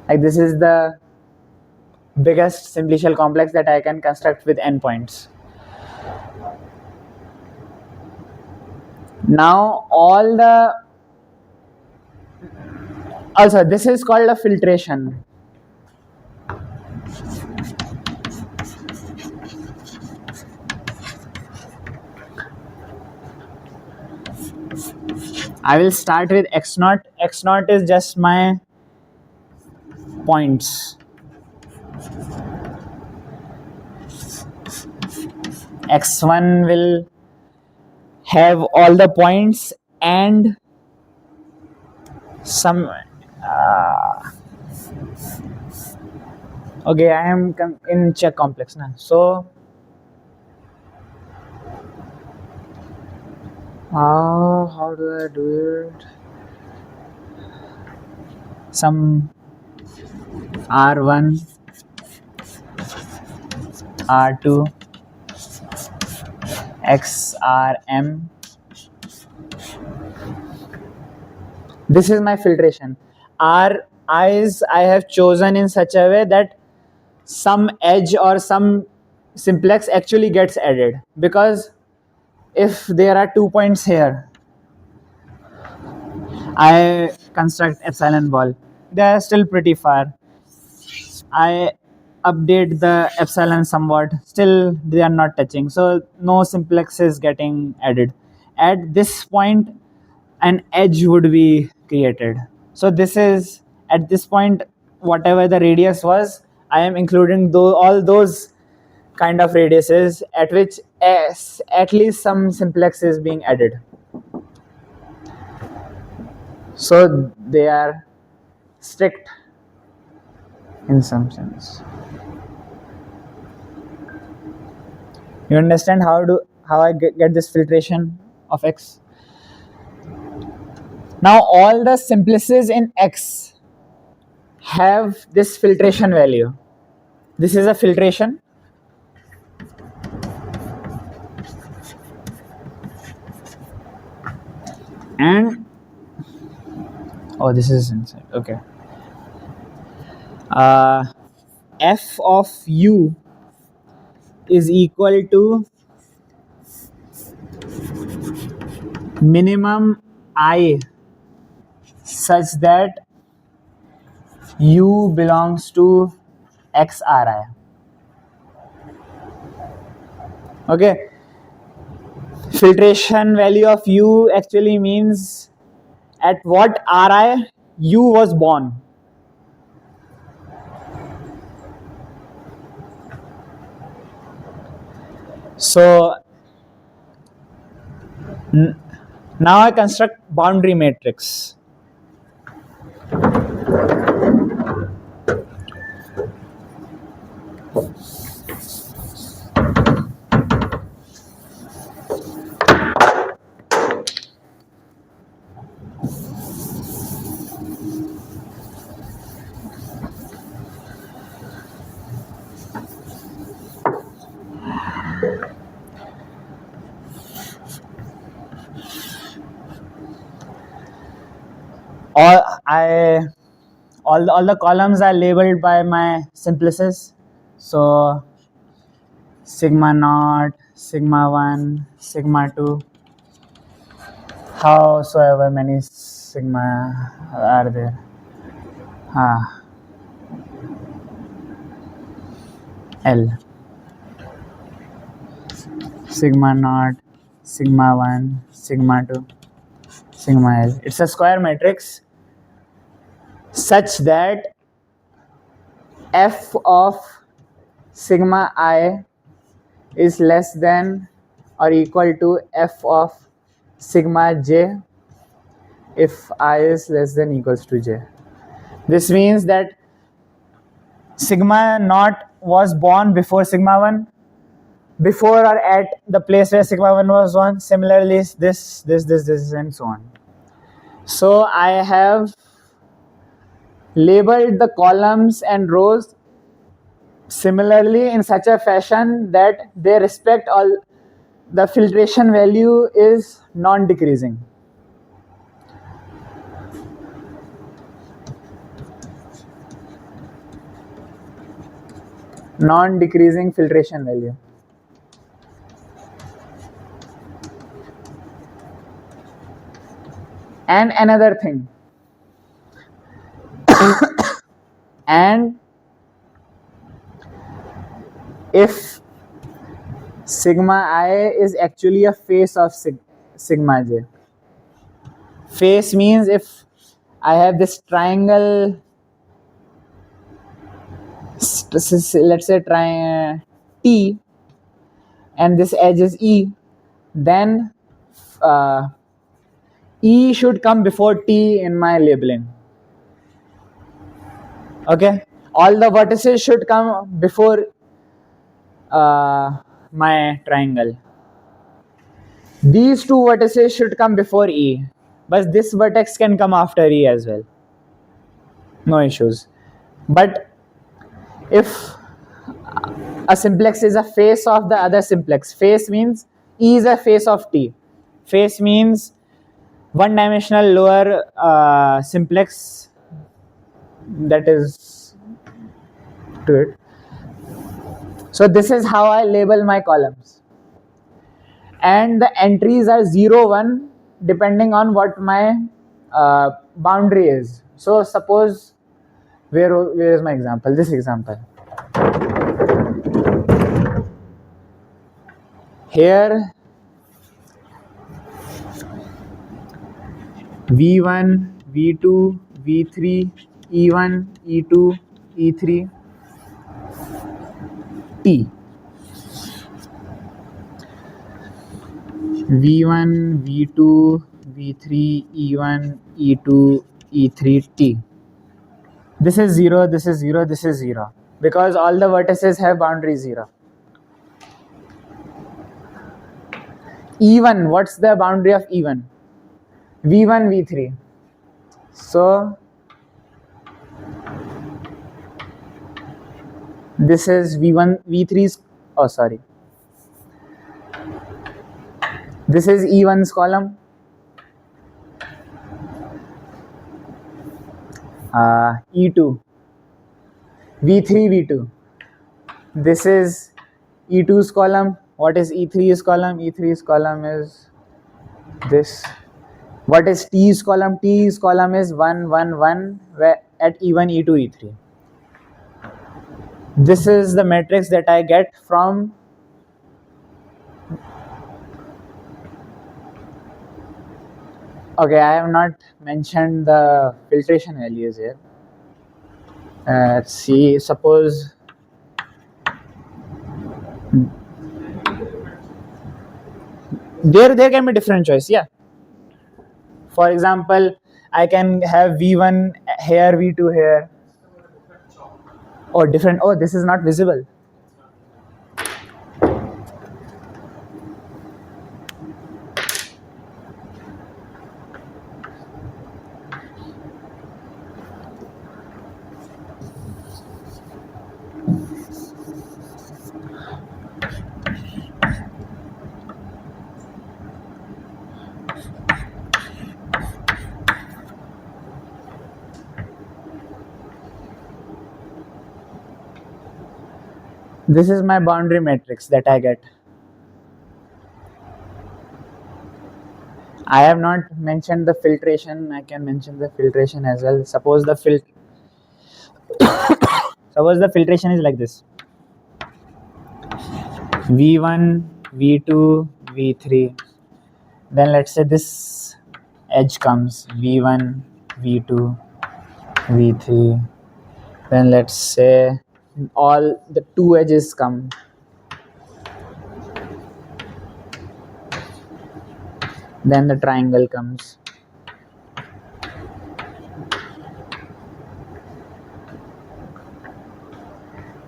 B: Like this is the biggest simplicial complex that I can construct with endpoints. Now also this is called a filtration. I will start with x0. X0 is just my points. X1 will have all the points and some okay, I am in check complex now. So how do I do it? Some R1, R2, XRM. This is my filtration. I's I have chosen in such a way that some edge or some simplex actually gets added, because if there are 2 points here, I construct epsilon ball. They are still pretty far. I update the epsilon somewhat. Still, they are not touching. So no simplex is getting added. At this point, an edge would be created. So this is, at this point, whatever the radius was, I am including all those kind of radiuses at which at least some simplex is being added. So they are strict in some sense. You understand how I get this filtration of X? Now all the simplices in X have this filtration value. This is a filtration. And oh, this is inside. Okay. F of u is equal to minimum I such that u belongs to xri. Okay. Filtration value of u actually means at what ri u was born. So now I construct boundary matrix. all the columns are labeled by my simplices. So sigma naught, sigma 1, sigma 2, howsoever many sigma are there. L, sigma naught, sigma 1, sigma 2, sigma L. It's a square matrix such that f of sigma I is less than or equal to f of sigma j if I is less than equals to j. This means that sigma naught was born before sigma 1, before or at the place where sigma 1 was born. Similarly, this, and so on. So I have labeled the columns and rows similarly in such a fashion that they respect all the filtration value is non-decreasing. Non-decreasing filtration value. And another thing, and if sigma I is actually a face of sigma j. Face means if I have this triangle, let's say T, and this edge is E, then E should come before T in my labeling. Okay, all the vertices should come before my triangle. These two vertices should come before E, but this vertex can come after E as well. No issues. But if a simplex is a face of the other simplex, face means E is a face of T. Face means one-dimensional lower simplex that is to it. So this is how I label my columns. And the entries are 0, 1 depending on what my boundary is. So suppose, where is my example? This example. Here V1, V2, V3, E1, E2, E3, T. V1, V2, V3, E1, E2, E3, T. This is 0, this is 0, this is 0. Because all the vertices have boundary 0. E1, what's the boundary of E1? V1, V3. So this is V1, V3's, oh sorry. This is E1's column. E2. V3, V2. This is E2's column. What is E3's column? E3's column is this. What is T's column? T's column is 1, 1, 1 where at E1, E2, E3. This is the matrix that I get from okay, I have not mentioned the filtration values here. Let's see, suppose there can be different choice, yeah. For example, I can have V1 here, V2 here. Oh, different. Oh, this is not visible. This is my boundary matrix that I get. I have not mentioned the filtration. I can mention the filtration as well. Suppose the filtration is like this: V1, V2, V3. Then let's say this edge comes V1, V2, V3. Then let's say all the two edges come. Then the triangle comes.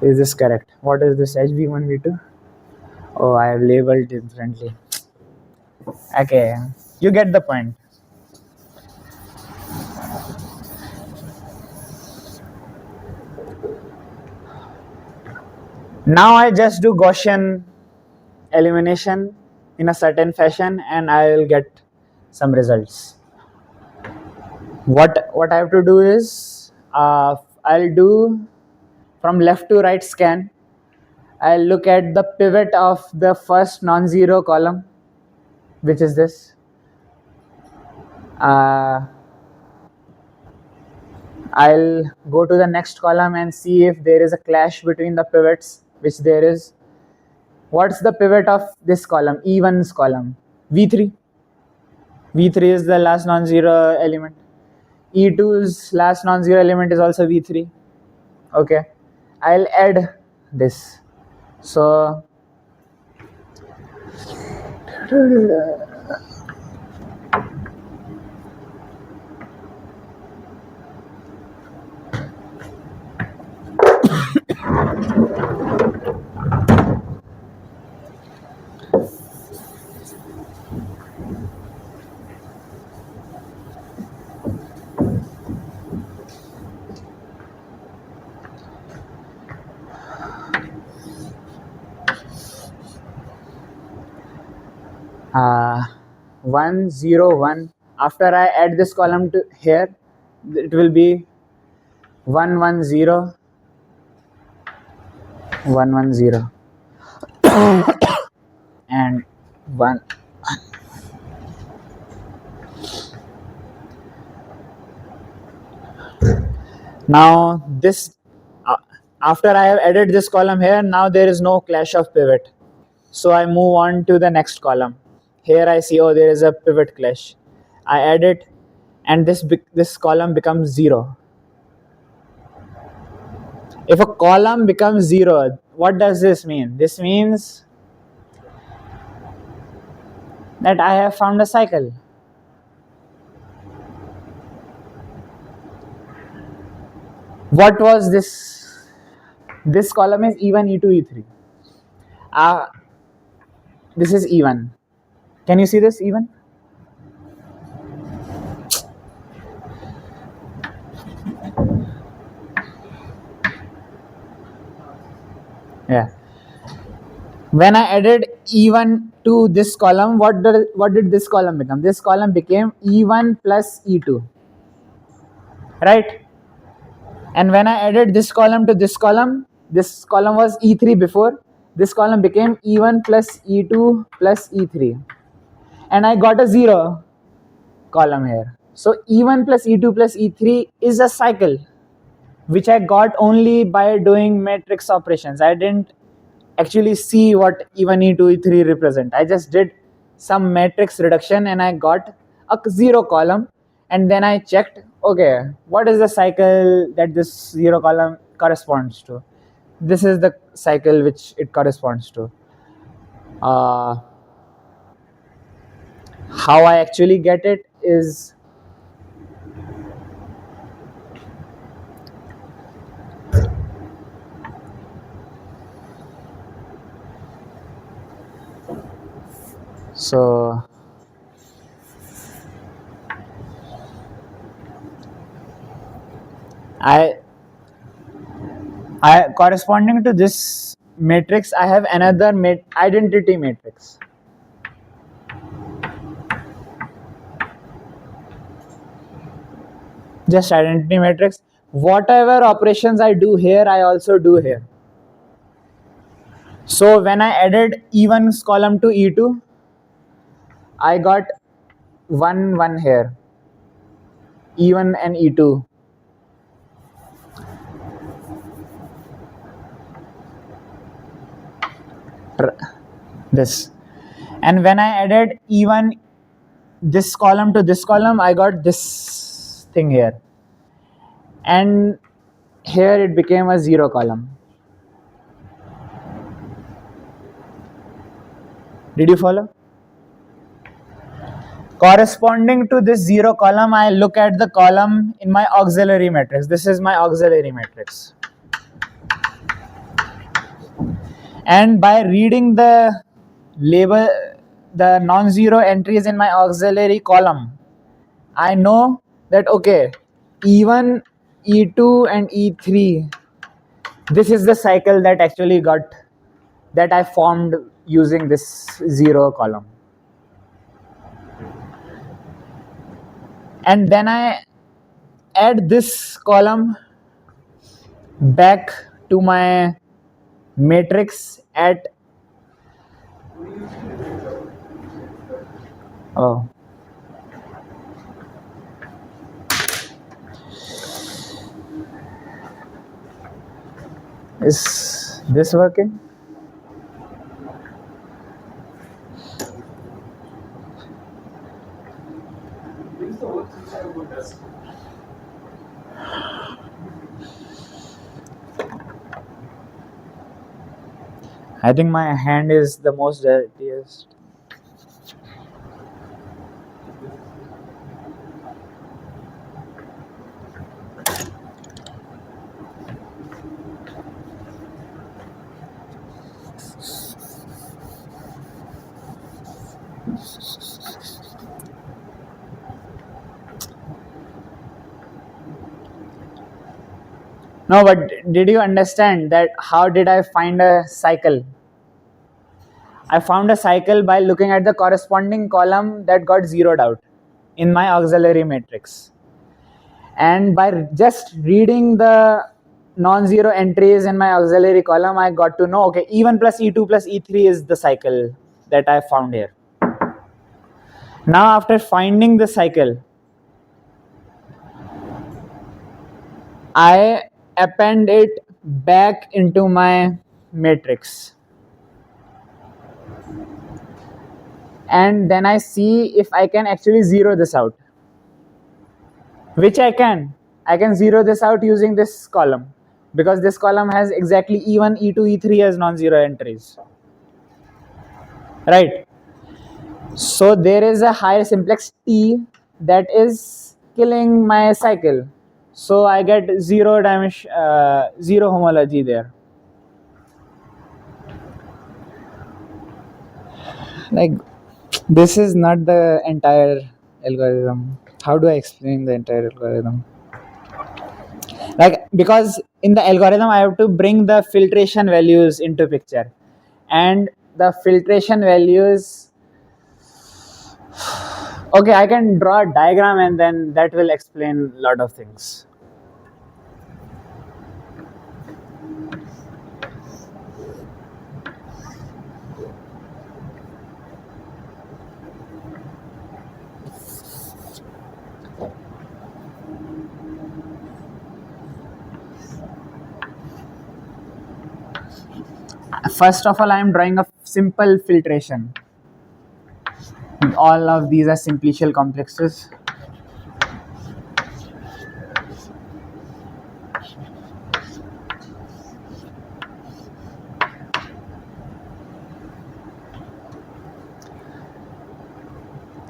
B: Is this correct? What is this edge V1, V2? Oh, I have labeled differently. Okay, you get the point. Now I just do Gaussian elimination in a certain fashion and I will get some results. What I have to do is I'll do from left to right scan. I'll look at the pivot of the first non-zero column, which is this. I'll go to the next column and see if there is a clash between the pivots, which there is. What's the pivot of this column? E1's column. V3. V3 is the last non-zero element. E2's last non-zero element is also V3. Okay. I'll add this. So uh, 1 0 1. After I add this column to here, it will be 1 1 0 1 1 0 and 1. Now this after I have added this column here, now there is no clash of pivot. So I move on to the next column. Here I see, oh, there is a pivot clash. I add it and this column becomes 0. If a column becomes 0, what does this mean? This means that I have found a cycle. What was this? This column is E1, E2, E3. This is E1. Can you see this E1? Yeah. When I added E1 to this column, what did this column become? This column became E1 plus E2. Right? And when I added this column to this column was E3 before. This column became E1 plus E2 plus E3. And I got a 0 column here. So E1 plus E2 plus E3 is a cycle, which I got only by doing matrix operations. I didn't actually see what E1, E2, E3 represent. I just did some matrix reduction and I got a 0 column, and then I checked, okay, what is the cycle that this 0 column corresponds to? This is the cycle which it corresponds to. How I actually get it is so I corresponding to this matrix, I have another identity matrix. Just identity matrix. Whatever operations I do here, I also do here. So when I added E1's column to E2, I got 1 1 here, E1 and E2. This. And when I added E1 this column to this column, I got this thing here. And here it became a 0 column. Did you follow? Corresponding to this 0 column, I look at the column in my auxiliary matrix. This is my auxiliary matrix. And by reading the label, the non-zero entries in my auxiliary column, I know that okay, E1, E2 and E3, this is the cycle that actually that I formed using this 0 column. And then I add this column back to my matrix at is this working? I think my hand is the most dirtiest. No, but did you understand that how did I find a cycle? I found a cycle by looking at the corresponding column that got zeroed out in my auxiliary matrix. And by just reading the non-zero entries in my auxiliary column, I got to know, okay, E1 plus E2 plus E3 is the cycle that I found here. Now after finding the cycle, I append it back into my matrix. And then I see if I can actually zero this out. Which I can. I can zero this out using this column, because this column has exactly E1, E2, E3 as non-zero entries. Right? So there is a higher simplex T that is killing my cycle. So I get zero homology there. Like, this is not the entire algorithm. How do I explain the entire algorithm? Like, because in the algorithm I have to bring the filtration values into picture, and the filtration values, okay, I can draw a diagram and then that will explain a lot of things. First of all, I am drawing a simple filtration. All of these are simplicial complexes.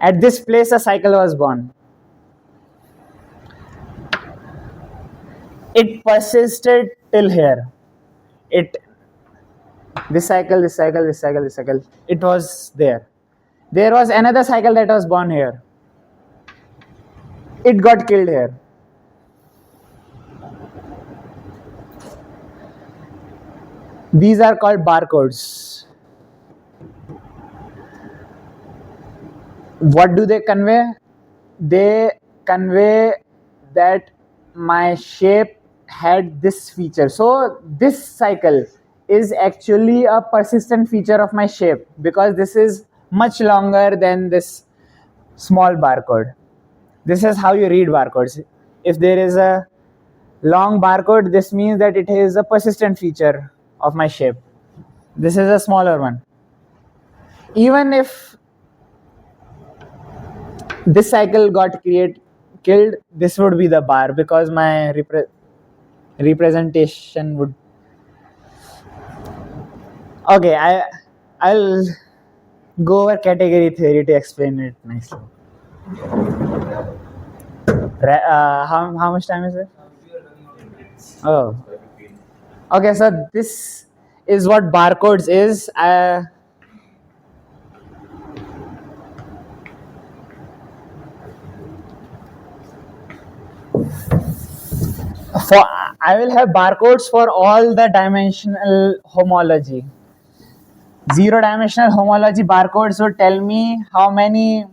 B: At this place, a cycle was born. It persisted till here. This cycle, this cycle, this cycle, this cycle. It was there. There was another cycle that was born here. It got killed here. These are called barcodes. What do they convey? They convey that my shape had this feature. So this cycle is actually a persistent feature of my shape, because this is much longer than this small barcode. This is how you read barcodes. If there is a long barcode, this means that it is a persistent feature of my shape. This is a smaller one. Even if this cycle got killed, this would be the bar, because my representation would. Okay, I'll go over category theory to explain it nicely. How much time is it? Oh. Okay, so this is what barcodes is. For I will have barcodes for all the dimensional homology. Zero dimensional homology barcodes would tell me how many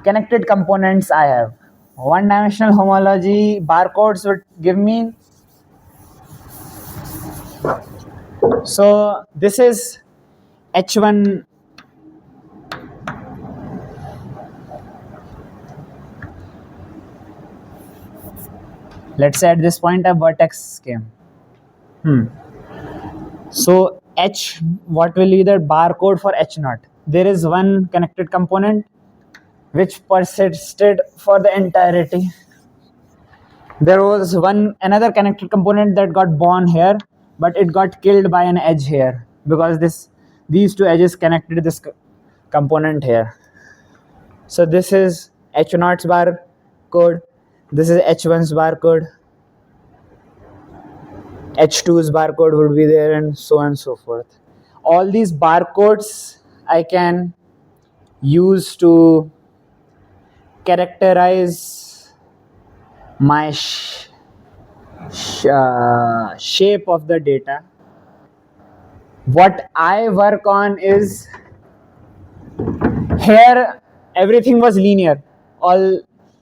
B: connected components I have. One dimensional homology barcodes would give me. So this is H1. Let's say at this point a vertex came. So H, what will be the barcode for H0? There is one connected component which persisted for the entirety. There was another connected component that got born here, but it got killed by an edge here, because these two edges connected this component here. So this is H0's barcode, this is H1's barcode, H2's barcode would be there, and so on and so forth. All these barcodes I can use to characterize my shape of the data. What I work on is, here everything was linear. All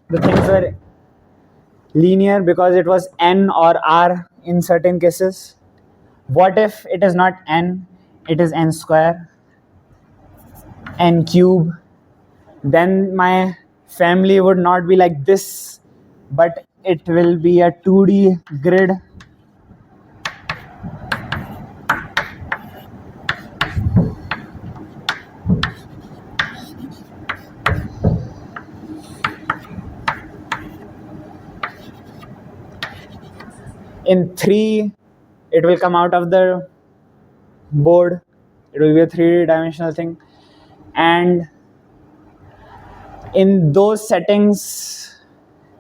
B: the things were linear because it was n or r in certain cases. What if it is not n, it is n square, n cube? Then my family would not be like this, but it will be a 2D grid. In 3, it will come out of the board. It will be a 3-dimensional thing. And in those settings,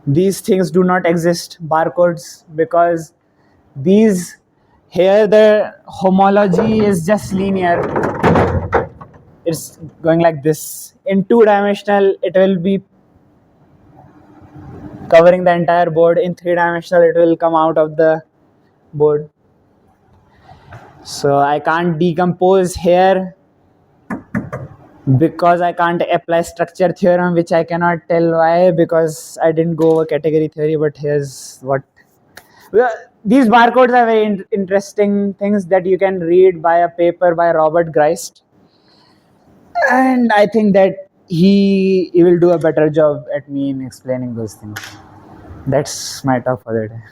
B: these things do not exist, barcodes, because here the homology is just linear. It's going like this. In 2-dimensional, it will be covering the entire board. In 3-dimensional, it will come out of the board. So I can't decompose here because I can't apply structure theorem, which I cannot tell why, because I didn't go over category theory. But here's what. These barcodes are very interesting things that you can read by a paper by Robert Geist. And I think that he will do a better job at me in explaining those things. That's my talk for the day.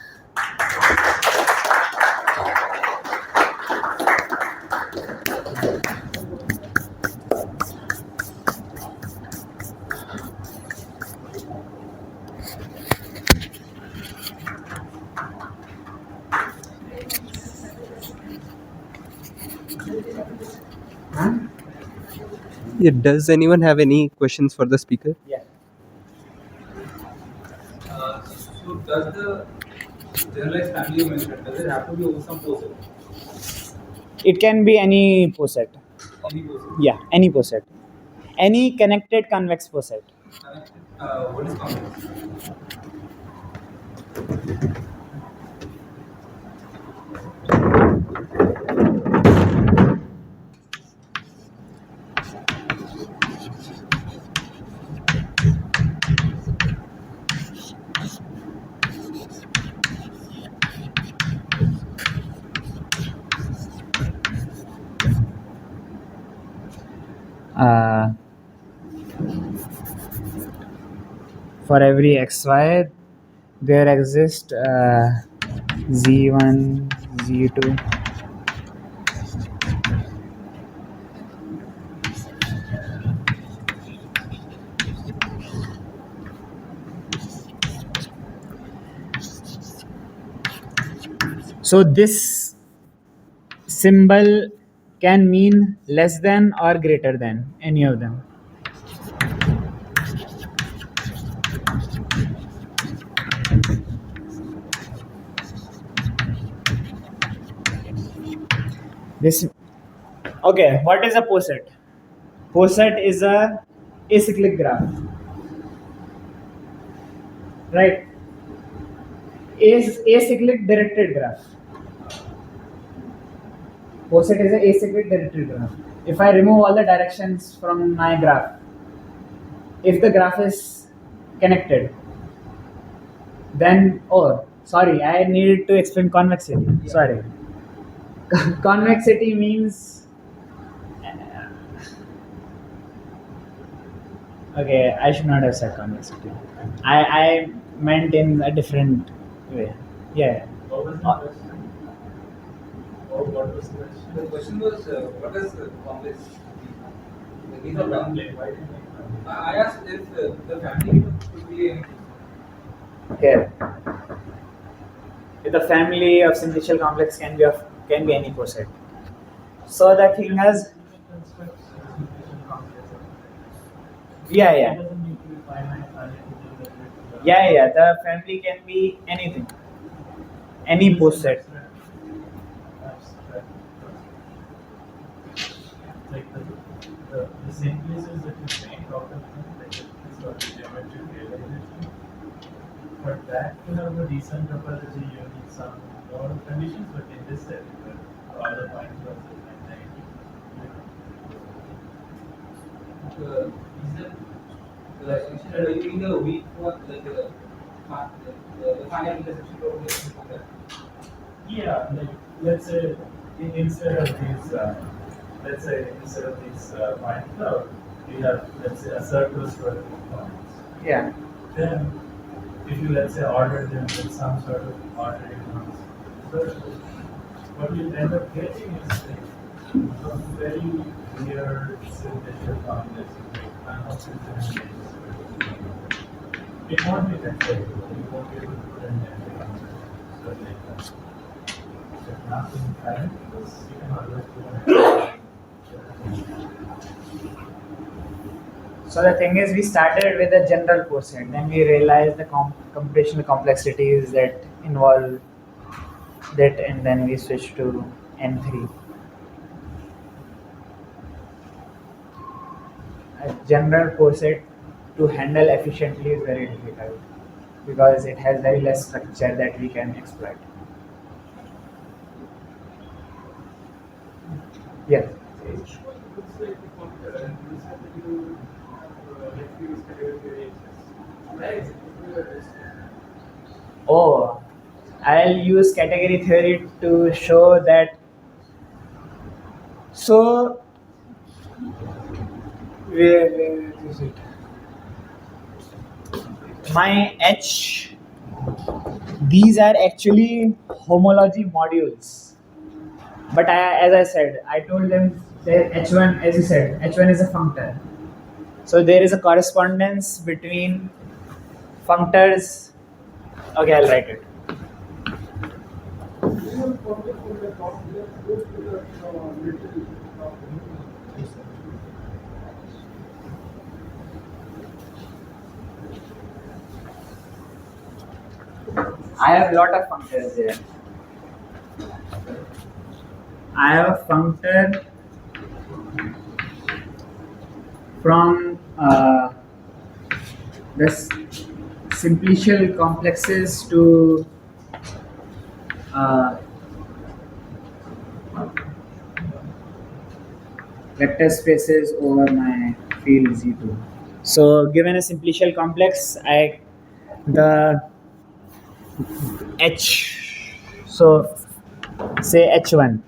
A: Yeah, does anyone have any questions for the speaker?
B: Yeah.
C: So does the generalized family you mentioned, does it have to be over some poset?
B: It can be any poset.
C: Any poset?
B: Yeah, any poset. Any connected convex poset.
C: What is convex?
B: for every xy there exists z1, z2. So this symbol can mean less than or greater than any of them. This okay. What is a poset? Poset is a acyclic graph, right? Acyclic directed graph. Poset is an acyclic directed graph. If I remove all the directions from my graph, if the graph is connected, then sorry, I needed to explain convexity. Sorry. Convexity means okay, I should not have said convexity. I meant in a different way. Yeah.
D: What was the question? What was the question?
C: The question was, what is complex? These are I asked if the family could be anything.
B: Okay. The family of simplicial complex can be any poset. So the thing has yeah. The family can be anything, any poset.
D: Like the same places that you think of them, like this sort of geometric realization. For that to have a decent topology, you need some more conditions, but in this set, all the points are finite.
C: You mean the weak one, like the finite intersection problem?
D: Yeah, like let's say instead of these, point cloud, we have let's say a circus for points.
B: Yeah.
D: Then, if you let's say order them with some sort of ordering circles, what you end up getting is like a very weird simplicial complex. It won't be that way. You won't be able to put in everything. So like if nothing current, you can always do it.
B: So the thing is, we started with a general poset, then we realized the computational complexities that involve that, and then we switched to N3. A general poset to handle efficiently is very difficult because it has very less structure that we can exploit. Yeah. Oh, I'll use category theory to show that. So, where is it? My H, these are actually homology modules. But as I said, I told them that H1, as you said, H1 is a functor. So there is a correspondence between functors. Okay, I'll write it. I have a lot of functors there. I have a functor from this simplicial complexes to vector spaces over my field Z2. So given a simplicial complex, the H, so say H1,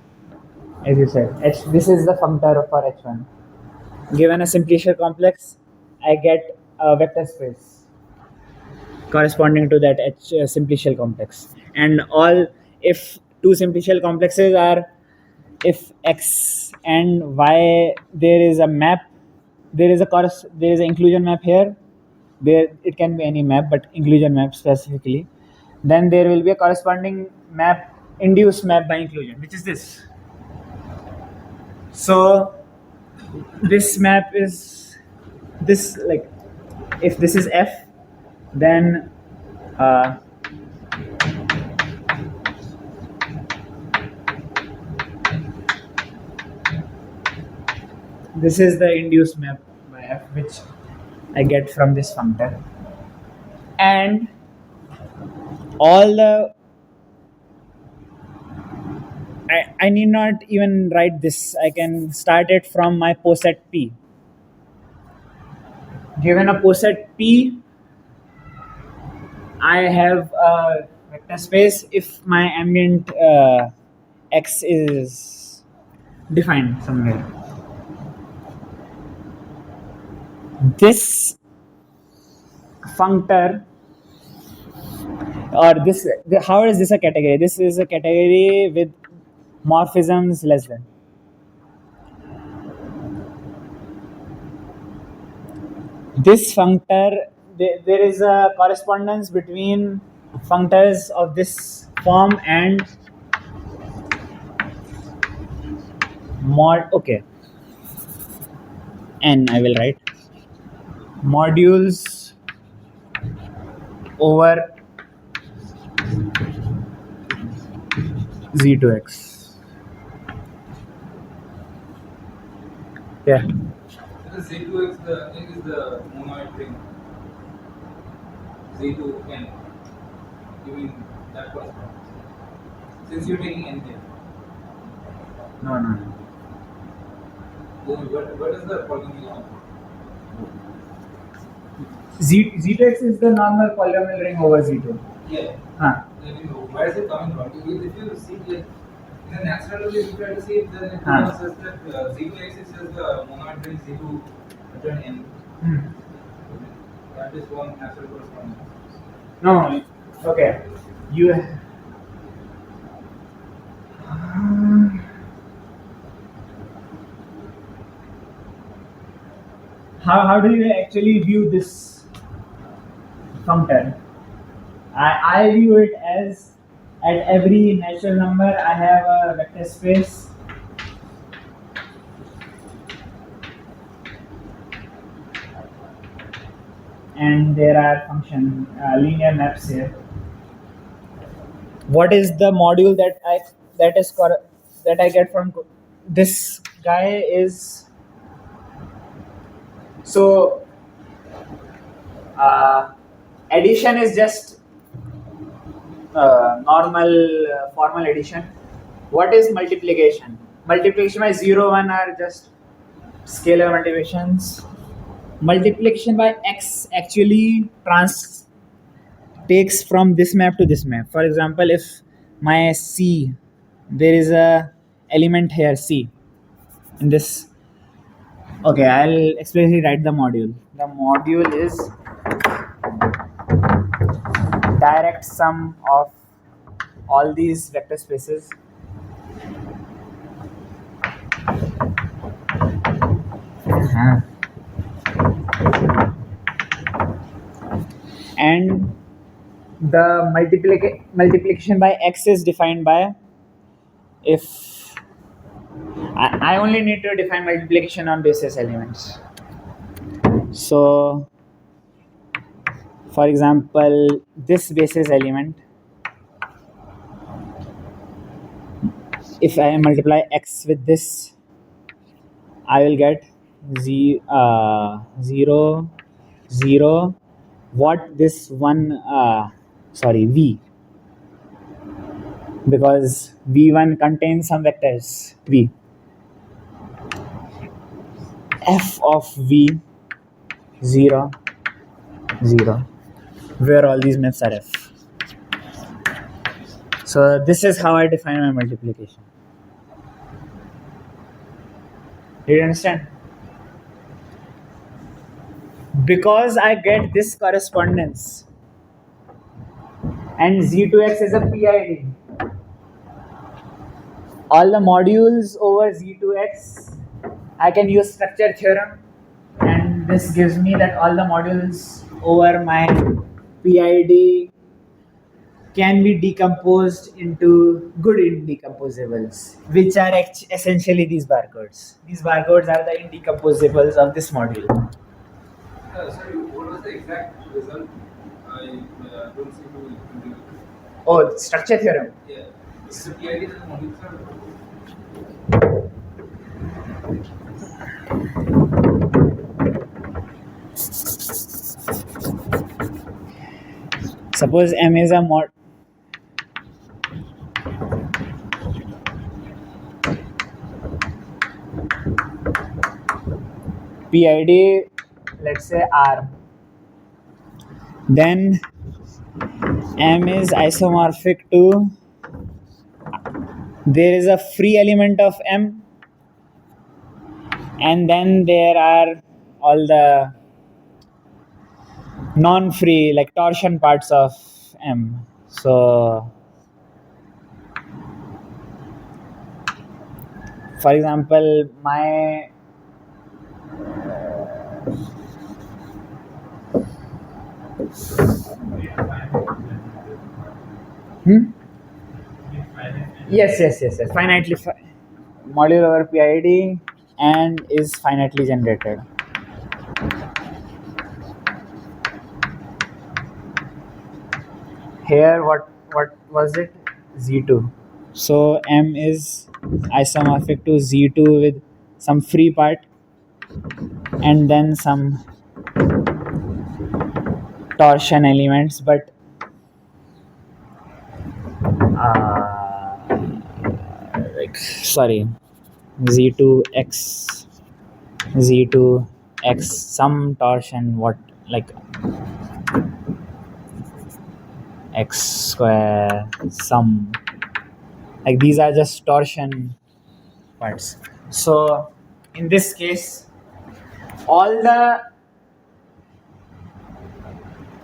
B: as you said, this is the functor for H1. Given a simplicial complex, I get a vector space. corresponding to that simplicial complex. And all, if two simplicial complexes are, if x and y, there is a map, there is a there is an inclusion map here, there it can be any map but inclusion map specifically, then there will be a corresponding map, induced map by inclusion, which is this. So this map is this, like, if this is f, then uh, this is the induced map by f, which I get from this functor. And all the, I need not even write this, I can start it from my poset p. Given a poset p, I have a vector space if my ambient x is defined somewhere. This functor, or this, how is this a category? This is a category with morphisms less than. This functor, there is a correspondence between functors of this form and mod, okay, n I will write modules over z to x. Yeah.
C: The Z2X is the monoid ring. Z to N. You mean that corresponds? Since you're taking N here,
B: No.
C: then what is the polynomial?
B: Z to x is the normal polynomial ring over z2.
C: Yeah.
B: Huh.
C: Then you know, where is it coming from? If you see, like, in a natural way, if you try to see it, then it says that Z to X is just the monoid ring Z to return N. That is one natural correspondence.
B: No. Okay. You. How do you actually view this functor? I view it as, at every natural number I have a vector space and there are function linear maps here. What is the module that I get from this guy is, so addition is just normal formal addition. What is multiplication? Multiplication by 0, 1 are just scalar multiplications. Multiplication by x actually takes from this map to this map. For example, if my C, there is a element here C in this. Okay, I'll explicitly write the module. The module is direct sum of all these vector spaces and the multiplication by x is defined by, if I only need to define multiplication on basis elements. So for example, this basis element, if I multiply x with this, I will get 0, 0, what this one, v, because v1 contains some vectors v, f of v 0, 0, where all these maps are f. So this is how I define my multiplication. Do you understand? Because I get this correspondence and Z2X is a PID. All the modules over Z2X, I can use structure theorem, and this gives me that all the modules over my PID can be decomposed into good indecomposables, which are essentially these barcodes. These barcodes are the indecomposables of this module.
C: Sorry, what was the exact result? I don't seem to.
B: Oh, structure theorem.
C: Yeah. It's the PID that the modules are.
B: Suppose M is a mod. PID, let's say R. Then M is isomorphic to, there is a free element of M, and then there are all the non-free, like torsion parts of M. So for example, my yes, finitely module over PID and is finitely generated. Here, what was it? Z2. So M is isomorphic to Z2 with some free part and then some torsion elements, but like sorry, Z2X some torsion, what, like X square some, like these are just torsion parts. So in this case, all the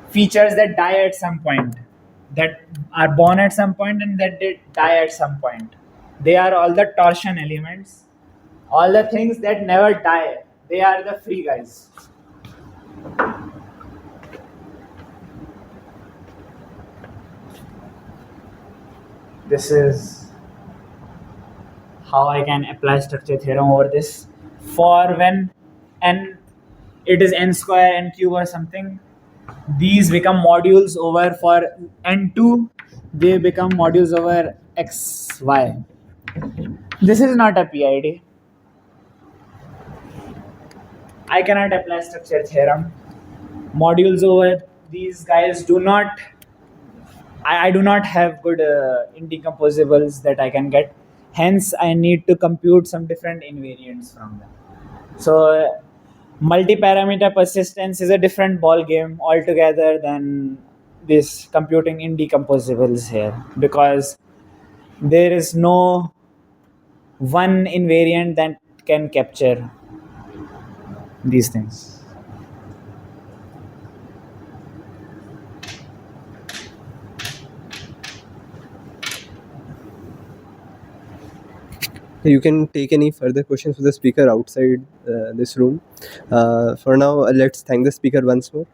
B: features that die at some point, that are born at some point and that they die at some point, they are all the torsion elements. All the things that never die, they are the free guys. This is how I can apply structure theorem over this. For when n, it is n square, n cube or something, these become modules over, for n2, they become modules over x, y. This is not a PID. I cannot apply structure theorem. Modules over these guys do not, I do not have good indecomposables that I can get. Hence, I need to compute some different invariants from them. So, multi-parameter persistence is a different ball game altogether than this computing indecomposables here, because there is no one invariant that can capture these things.
A: You can take any further questions with the speaker outside this room. For now, let's thank the speaker once more.